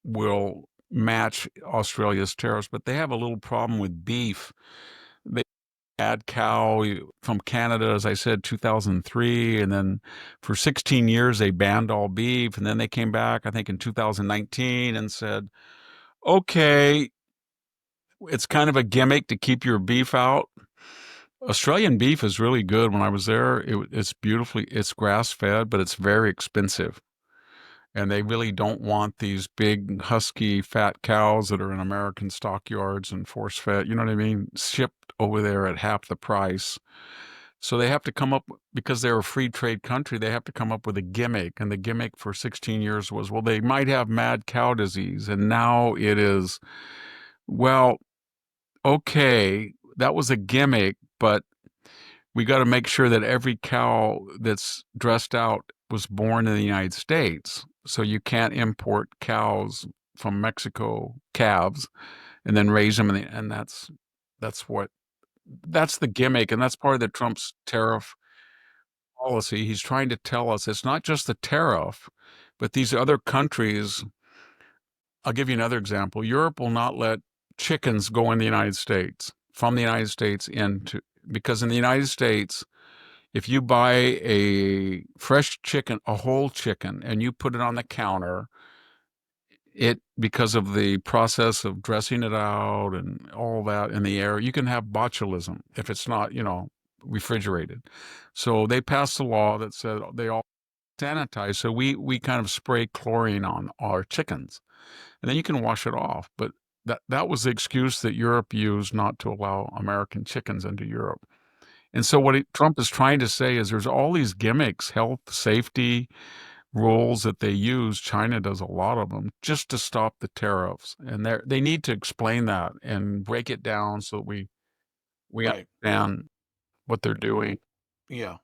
will match Australia's tariffs, but they have a little problem with beef. They had cow from Canada, as I said, 2003, and then for 16 years they banned all beef, and then they came back, I think, in 2019 and said, okay, it's kind of a gimmick to keep your beef out. Australian beef is really good. When I was there, it's grass-fed, but it's very expensive. And they really don't want these big, husky, fat cows that are in American stockyards and force-fed, you know what I mean, shipped over there at half the price. So they have to come up, because they're a free trade country, they have to come up with a gimmick. And the gimmick for 16 years was, well, they might have mad cow disease. And now it is, well, okay, that was a gimmick, but we got to make sure that every cow that's dressed out was born in the United States. So you can't import cows from Mexico, calves, and then raise them. And that's the gimmick. And that's part of the Trump's tariff policy. He's trying to tell us it's not just the tariff, but these other countries. I'll give you another example. Europe will not let chickens go in the United States, from the United States into, because in the United States, if you buy a fresh chicken, a whole chicken, and you put it on the counter, because of the process of dressing it out and all that in the air, you can have botulism if it's not, refrigerated. So they passed a law that said they all sanitize. So we kind of spray chlorine on our chickens, and then you can wash it off. But that was the excuse that Europe used not to allow American chickens into Europe. And so what Trump is trying to say is there's all these gimmicks, health, safety rules that they use. China does a lot of them just to stop the tariffs. And they need to explain that and break it down so we Right. understand what they're doing. Yeah.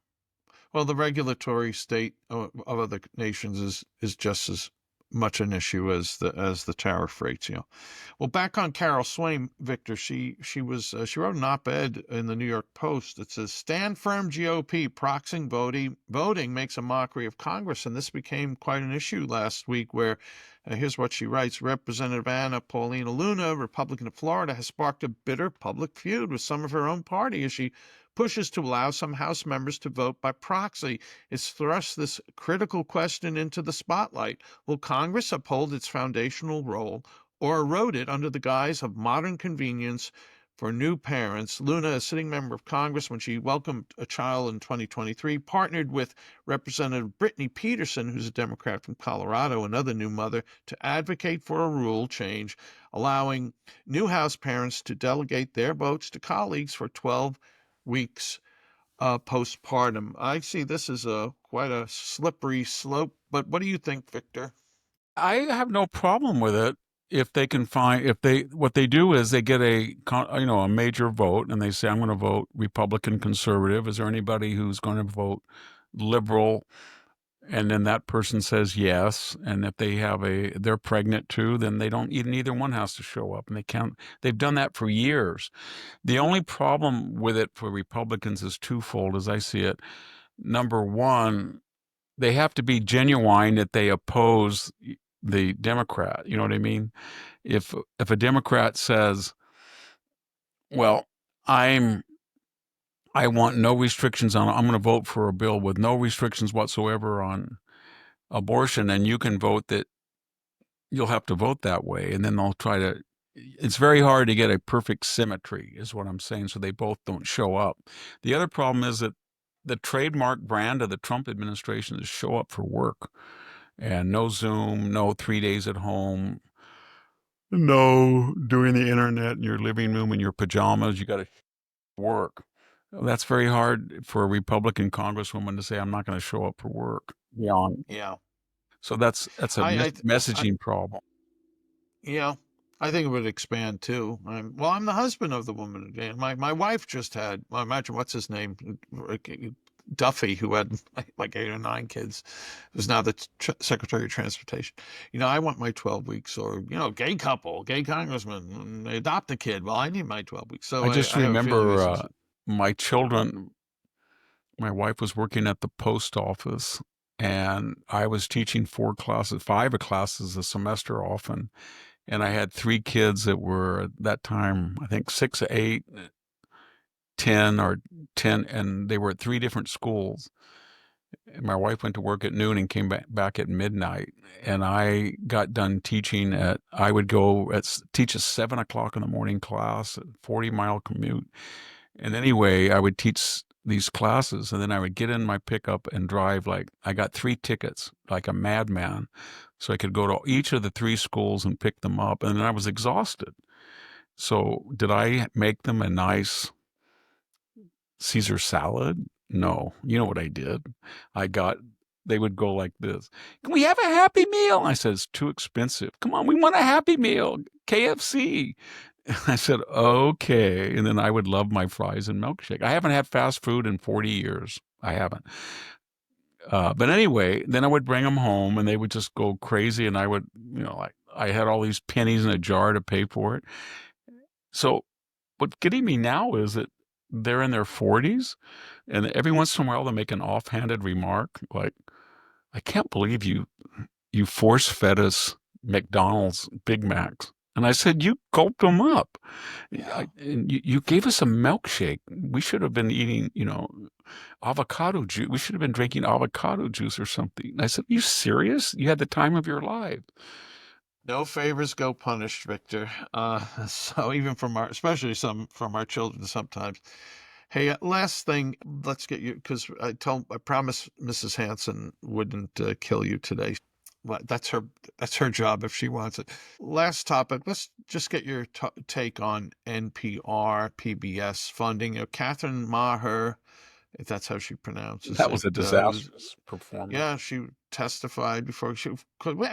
Well, the regulatory state of other nations is just as much an issue as the tariff rates. Well, back on Carol Swain, Victor, she wrote an op-ed in the New York Post that says, "Stand firm, GOP, proxying voting makes a mockery of Congress." And this became quite an issue last week where, here's what she writes: Representative Anna Paulina Luna, Republican of Florida, has sparked a bitter public feud with some of her own party as she pushes to allow some House members to vote by proxy. It's thrust this critical question into the spotlight. Will Congress uphold its foundational role or erode it under the guise of modern convenience for new parents? Luna, a sitting member of Congress when she welcomed a child in 2023, partnered with Representative Brittany Peterson, who's a Democrat from Colorado, another new mother, to advocate for a rule change allowing new House parents to delegate their votes to colleagues for 12 weeks postpartum. I see this as quite a slippery slope, but what do you think, Victor? I have no problem with it if they can find, what they do is they get a major vote and they say, I'm going to vote Republican conservative. Is there anybody who's going to vote liberal? And then that person says yes. And if they're pregnant too, then they don't, neither one has to show up, and they've done that for years. The only problem with it for Republicans is twofold as I see it. Number one, they have to be genuine that they oppose the Democrat. You know what I mean? If a Democrat says, well, I want no restrictions I'm going to vote for a bill with no restrictions whatsoever on abortion, and you can vote that you'll have to vote that way. And then they'll try to, it's very hard to get a perfect symmetry is what I'm saying. So they both don't show up. The other problem is that the trademark brand of the Trump administration is show up for work, and no Zoom, no 3 days at home, no doing the internet in your living room in your pajamas. You got to work. That's very hard for a Republican congresswoman to say, I'm not going to show up for work. Yeah. So that's a messaging problem. Yeah. I think it would expand too. I'm the husband of the woman again. My wife just had, well, imagine what's his name, Duffy, who had like 8 or 9 kids, who's now the Secretary of Transportation. I want my 12 weeks, or gay couple, gay congressman, they adopt a kid. Well, I need my 12 weeks. So I just remember my children. My wife was working at the post office, and I was teaching 5 classes a semester often. And I had 3 kids that were at that time, I think 6, 8, 10, and they were at 3 different schools. And my wife went to work at noon and came back at midnight. And I got done teaching I would teach a 7 o'clock in the morning class, a 40-mile commute. And anyway, I would teach these classes, and then I would get in my pickup and drive. Like, I got 3 tickets like a madman, so I could go to each of the 3 schools and pick them up. And then I was exhausted. So did I make them a nice Caesar salad? No. You know what I did? They would go like this. Can we have a Happy Meal? I said, it's too expensive. Come on, we want a Happy Meal. KFC. I said, okay. And then I would love my fries and milkshake. I haven't had fast food in 40 years. I haven't. But anyway, then I would bring them home and they would just go crazy. And I would, I had all these pennies in a jar to pay for it. So what's getting me now is that they're in their 40s, and every once in a while they make an offhanded remark like, I can't believe you force fed us McDonald's Big Macs And I said, you gulped them up. Yeah. And you gave us a milkshake. We should have been eating, avocado juice. We should have been drinking avocado juice or something. And I said, are you serious? You had the time of your life. No favors go punished, Victor. So even especially from our children sometimes. Hey, last thing, let's get you, because I promised Mrs. Hanson wouldn't kill you today. Well, that's her job if she wants it. Last topic, let's just get your take on NPR, PBS funding. Catherine Maher, if that's how she pronounces That it, was a disastrous performance. yeah, she testified before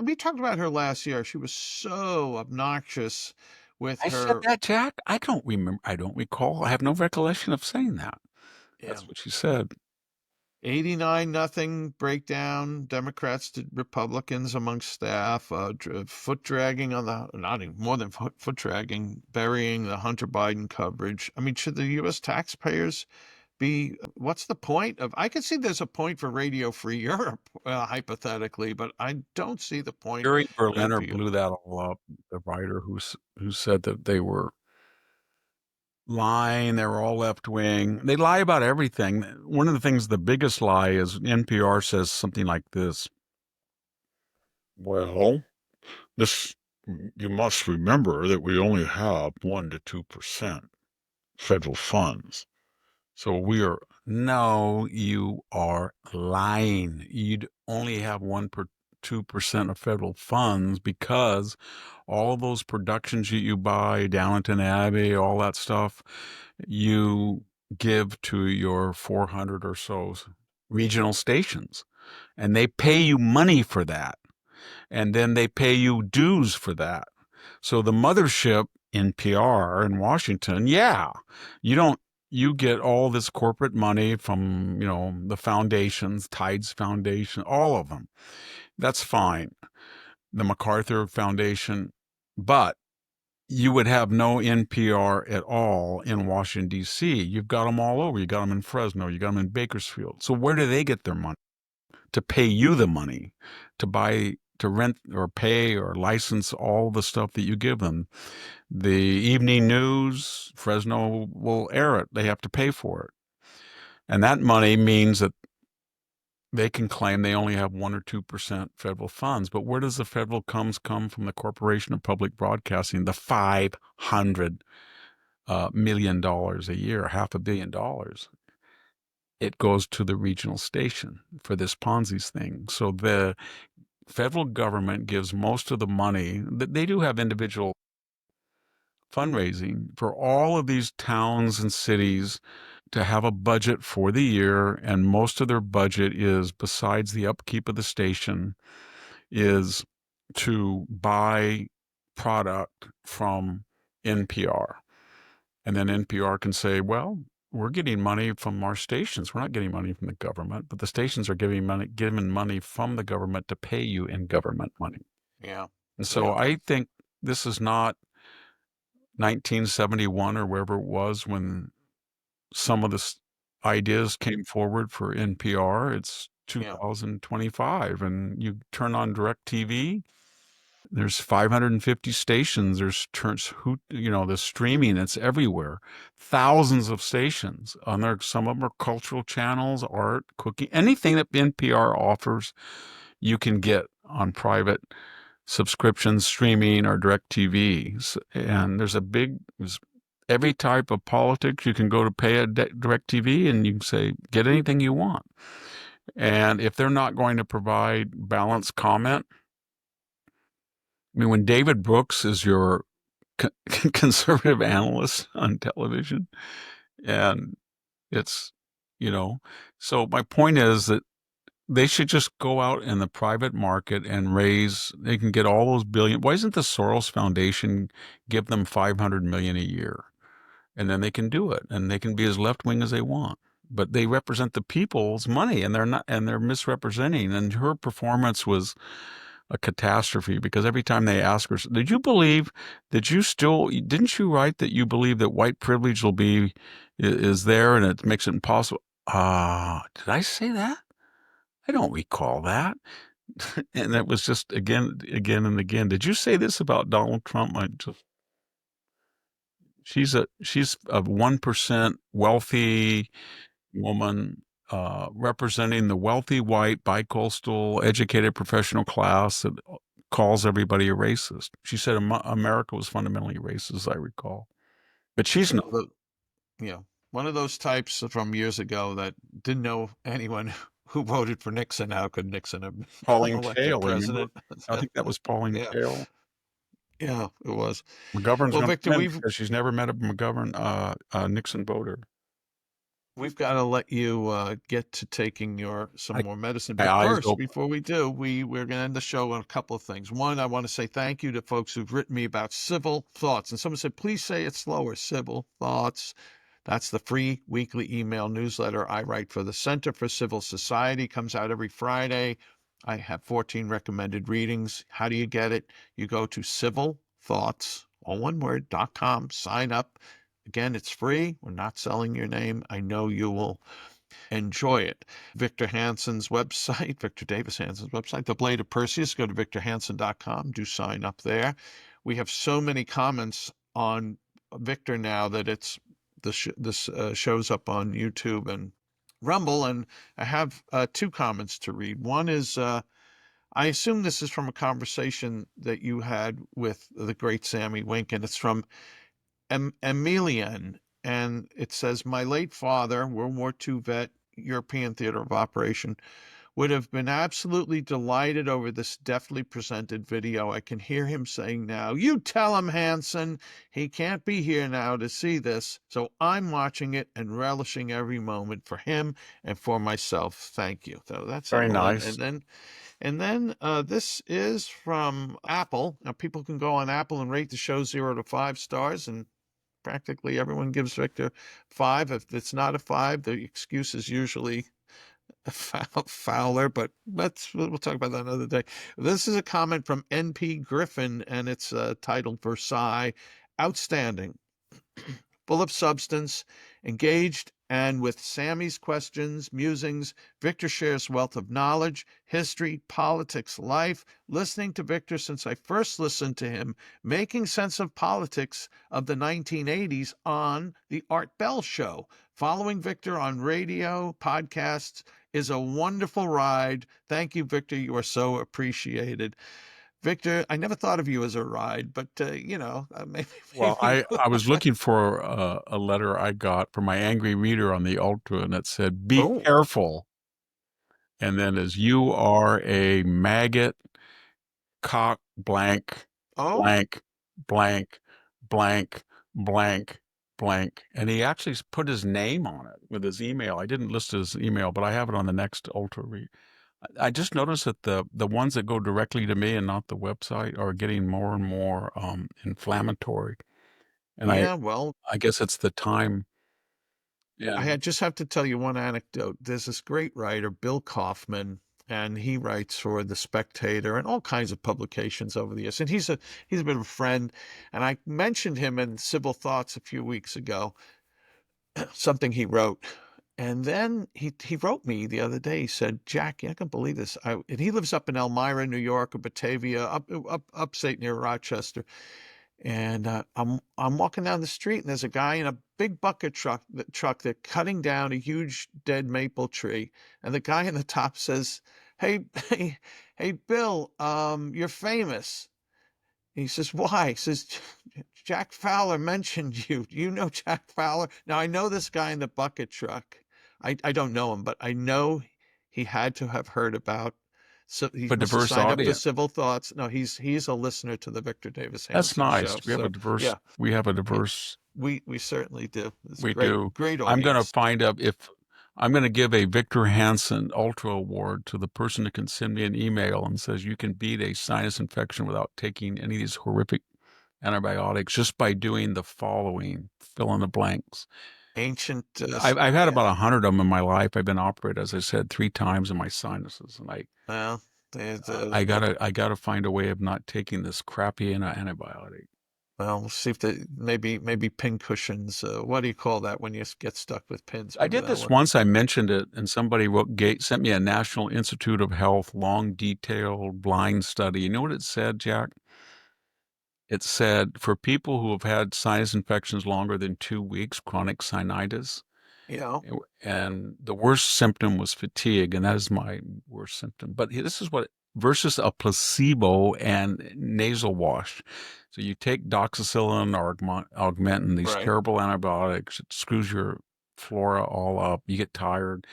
we talked about her last year. She was so obnoxious with I said her. that, Jack. I don't remember. I don't recall. I have no recollection of saying that. Yeah. That's what she said. 89-0 breakdown, Democrats to Republicans among staff, foot dragging on not even more than foot dragging, burying the Hunter Biden coverage. I mean, should the U.S. taxpayers what's the point of, I could see there's a point for Radio Free Europe, hypothetically, but I don't see the point. Gary Berliner NPR. blew that all up, the writer who said that they were lying, they were all left wing. They lie about everything. One of the things, the biggest lie is NPR says something like this. Well, you must remember that we only have 1 to 2% federal funds. So no, you are lying. You'd only have 2% of federal funds because all those productions you buy, Downton Abbey, all that stuff, you give to your 400 or so regional stations, and they pay you money for that. And then they pay you dues for that. So the mothership, NPR in Washington, you get all this corporate money from, the foundations, Tides Foundation, all of them. That's fine. The MacArthur Foundation, but you would have no NPR at all in Washington, D.C. You've got them all over. You got them in Fresno. You got them in Bakersfield. So where do they get their money? To pay you the money to rent or pay or license all the stuff that you give them. The evening news, Fresno will air it. They have to pay for it. And that money means that they can claim they only have 1 or 2% federal funds. But where does the federal come from? The Corporation of Public Broadcasting, the $500 million a year, $500 million. It goes to the regional station for this Ponzi's thing. So the federal government gives most of the money. They do have individual fundraising for all of these towns and cities to have a budget for the year, and most of their budget is, besides the upkeep of the station, is to buy product from NPR. And then NPR can say, well, we're getting money from our stations. We're not getting money from the government, but the stations are given money from the government to pay you in government money. Yeah. And so I think this is not 1971 or wherever it was when some of the ideas came forward for NPR. It's 2025, and you turn on DirecTV. There's 550 stations. There's the streaming. It's everywhere. Thousands of stations on there. Some of them are cultural channels, art, cooking, anything that NPR offers, you can get on private subscriptions, streaming, or DirecTV. And there's every type of politics. You can go to pay a DirecTV, and you can say, get anything you want. And if they're not going to provide balanced comment, I mean, when David Brooks is your conservative analyst on television, and it's, so my point is that they should just go out in the private market and they can get all those billion. Why doesn't the Soros Foundation give them $500 million a year? And then they can do it, and they can be as left-wing as they want. But they represent the people's money, and they're misrepresenting. And her performance was a catastrophe, because every time they ask her, didn't you write that you believe that white privilege is there and it makes it impossible? Did I say that? I don't recall that. And that was just again and again. Did you say this about Donald Trump? She's a 1% wealthy woman representing the wealthy, white, bicoastal, educated professional class that calls everybody a racist. She said America was fundamentally racist, as I recall. But she's not. One of those types from years ago that didn't know anyone who voted for Nixon. How could Nixon have Pauline elected Kael, remember? president? I think that was Pauline Yeah, Kael. yeah, it was. McGovern's Well, going to Victor, win because she's never met a McGovern Nixon voter. we've got to let you get to taking some more medicine. My But eyes first, open. before we do, we're going to end the show on a couple of things. One, I want to say thank you to folks who've written me about civil thoughts. And someone said, please say it slower, civil thoughts. That's the free weekly email newsletter I write for the Center for Civil Society. Comes out every Friday. I have 14 recommended readings. How do you get it? You go to civilthoughts, all one word, .com, sign up. Again, it's free. We're not selling your name. I know you will enjoy it. Victor Hanson's website, Victor Davis Hanson's website, The Blade of Perseus. Go to victorhanson.com. Do sign up there. We have so many comments on Victor now that this shows up on YouTube and Rumble, and I have two comments to read. One is, I assume this is from a conversation that you had with the great Sammy Wink, and it's from Emilian, and it says, my late father, World War II vet, European theater of operation, would have been absolutely delighted over this deftly presented video. I can hear him saying now, you tell him, Hanson, he can't be here now to see this, so I'm watching it and relishing every moment for him and for myself. Thank you. So that's Very Evelyn. nice. And then this is from Apple. Now, people can go on Apple and rate the show 0 to 5 stars, and practically everyone gives Victor 5. If it's not a 5, the excuse is usually Fowler, but we'll talk about that another day. This is a comment from NP Griffin, and it's titled Versailles. Outstanding, full of substance, engaged, and with Sammy's questions, musings, Victor shares wealth of knowledge, history, politics, life. Listening to Victor since I first listened to him, making sense of politics of the 1980s on the Art Bell Show. Following Victor on radio, podcasts is a wonderful ride. Thank you, Victor. You are so appreciated. Victor, I never thought of you as a ride, but maybe. Well, I was looking for a letter I got from my angry reader on the Ultra, and it said, be careful. And then as you are a maggot, cock, blank, blank, blank, blank, blank, blank. And he actually put his name on it with his email. I didn't list his email, but I have it on the next Ultra read. I just noticed that the ones that go directly to me and not the website are getting more and more inflammatory. And I guess it's the time. Yeah. I just have to tell you one anecdote. There's this great writer, Bill Kaufman, and he writes for The Spectator and all kinds of publications over the years. And he's a bit of a friend. And I mentioned him in Civil Thoughts a few weeks ago, something he wrote. And then he wrote me the other day. He said, Jack, I can't believe this. And he lives up in Elmira, New York, or Batavia, upstate near Rochester. And I'm walking down the street, and there's a guy in a big bucket truck. They're cutting down a huge dead maple tree, and the guy in the top says, "Hey, Bill, you're famous." He says, "Why?" He says, "Jack Fowler mentioned you. Do you know Jack Fowler?" Now I know this guy in the bucket truck. I don't know him, but I know he had to have heard about. So he must have signed up for Civil Thoughts. No, he's a listener to the Victor Davis Hanson That's nice. show. We have a diverse. Yeah. We have a diverse. We certainly do. We do. Great audience. I'm going to find out if I'm going to give a Victor Hanson Ultra Award to the person that can send me an email and says you can beat a sinus infection without taking any of these horrific antibiotics just by doing the following. Fill in the blanks. Ancient. I've had about 100 of them in my life. I've been operated, as I said, 3 times in my sinuses, and I gotta find a way of not taking this crappy antibiotic. Well, we'll see if maybe pin cushions. What do you call that when you get stuck with pins? I Maybe did that this one. once. I mentioned it, and somebody sent me a National Institute of Health long, detailed, blind study. You know what it said, Jack? It said for people who have had sinus infections longer than 2 weeks, chronic sinusitis, Yeah. and the worst symptom was fatigue, and that is my worst symptom. But this is what versus a placebo and nasal wash. So you take doxycycline or augmentin, these Right. terrible antibiotics. It screws your flora all up. You get tired,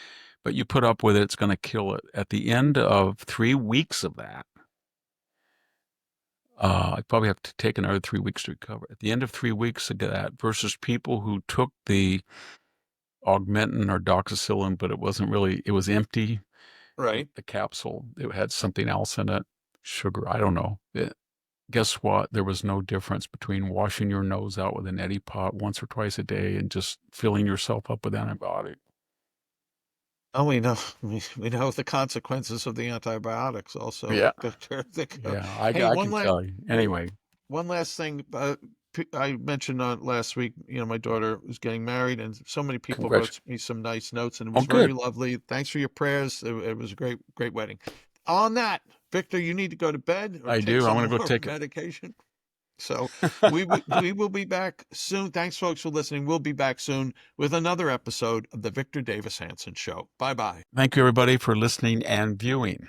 but you put up with it. It's going to kill it. At the end of 3 weeks of that, I probably have to take another 3 weeks to recover. At the end of 3 weeks of that, versus people who took the augmentin or doxycycline, but it was empty. Right. The capsule, it had something else in it, sugar. I don't know. Guess what? There was no difference between washing your nose out with an neti pot once or twice a day and just filling yourself up with antibiotic. Oh, we know the consequences of the antibiotics also. Yeah. Yeah. I Hey, can tell you. Anyway, one last thing. I mentioned last week, my daughter was getting married, and so many people wrote me some nice notes, and it was very good. lovely. Thanks for your prayers. It was a great wedding. On that, Victor, you need to go to bed or I take do. some I'm going to go more take it. medication. So we will be back soon. Thanks, folks, for listening. We'll be back soon with another episode of the Victor Davis Hanson Show. Bye-bye. Thank you, everybody, for listening and viewing.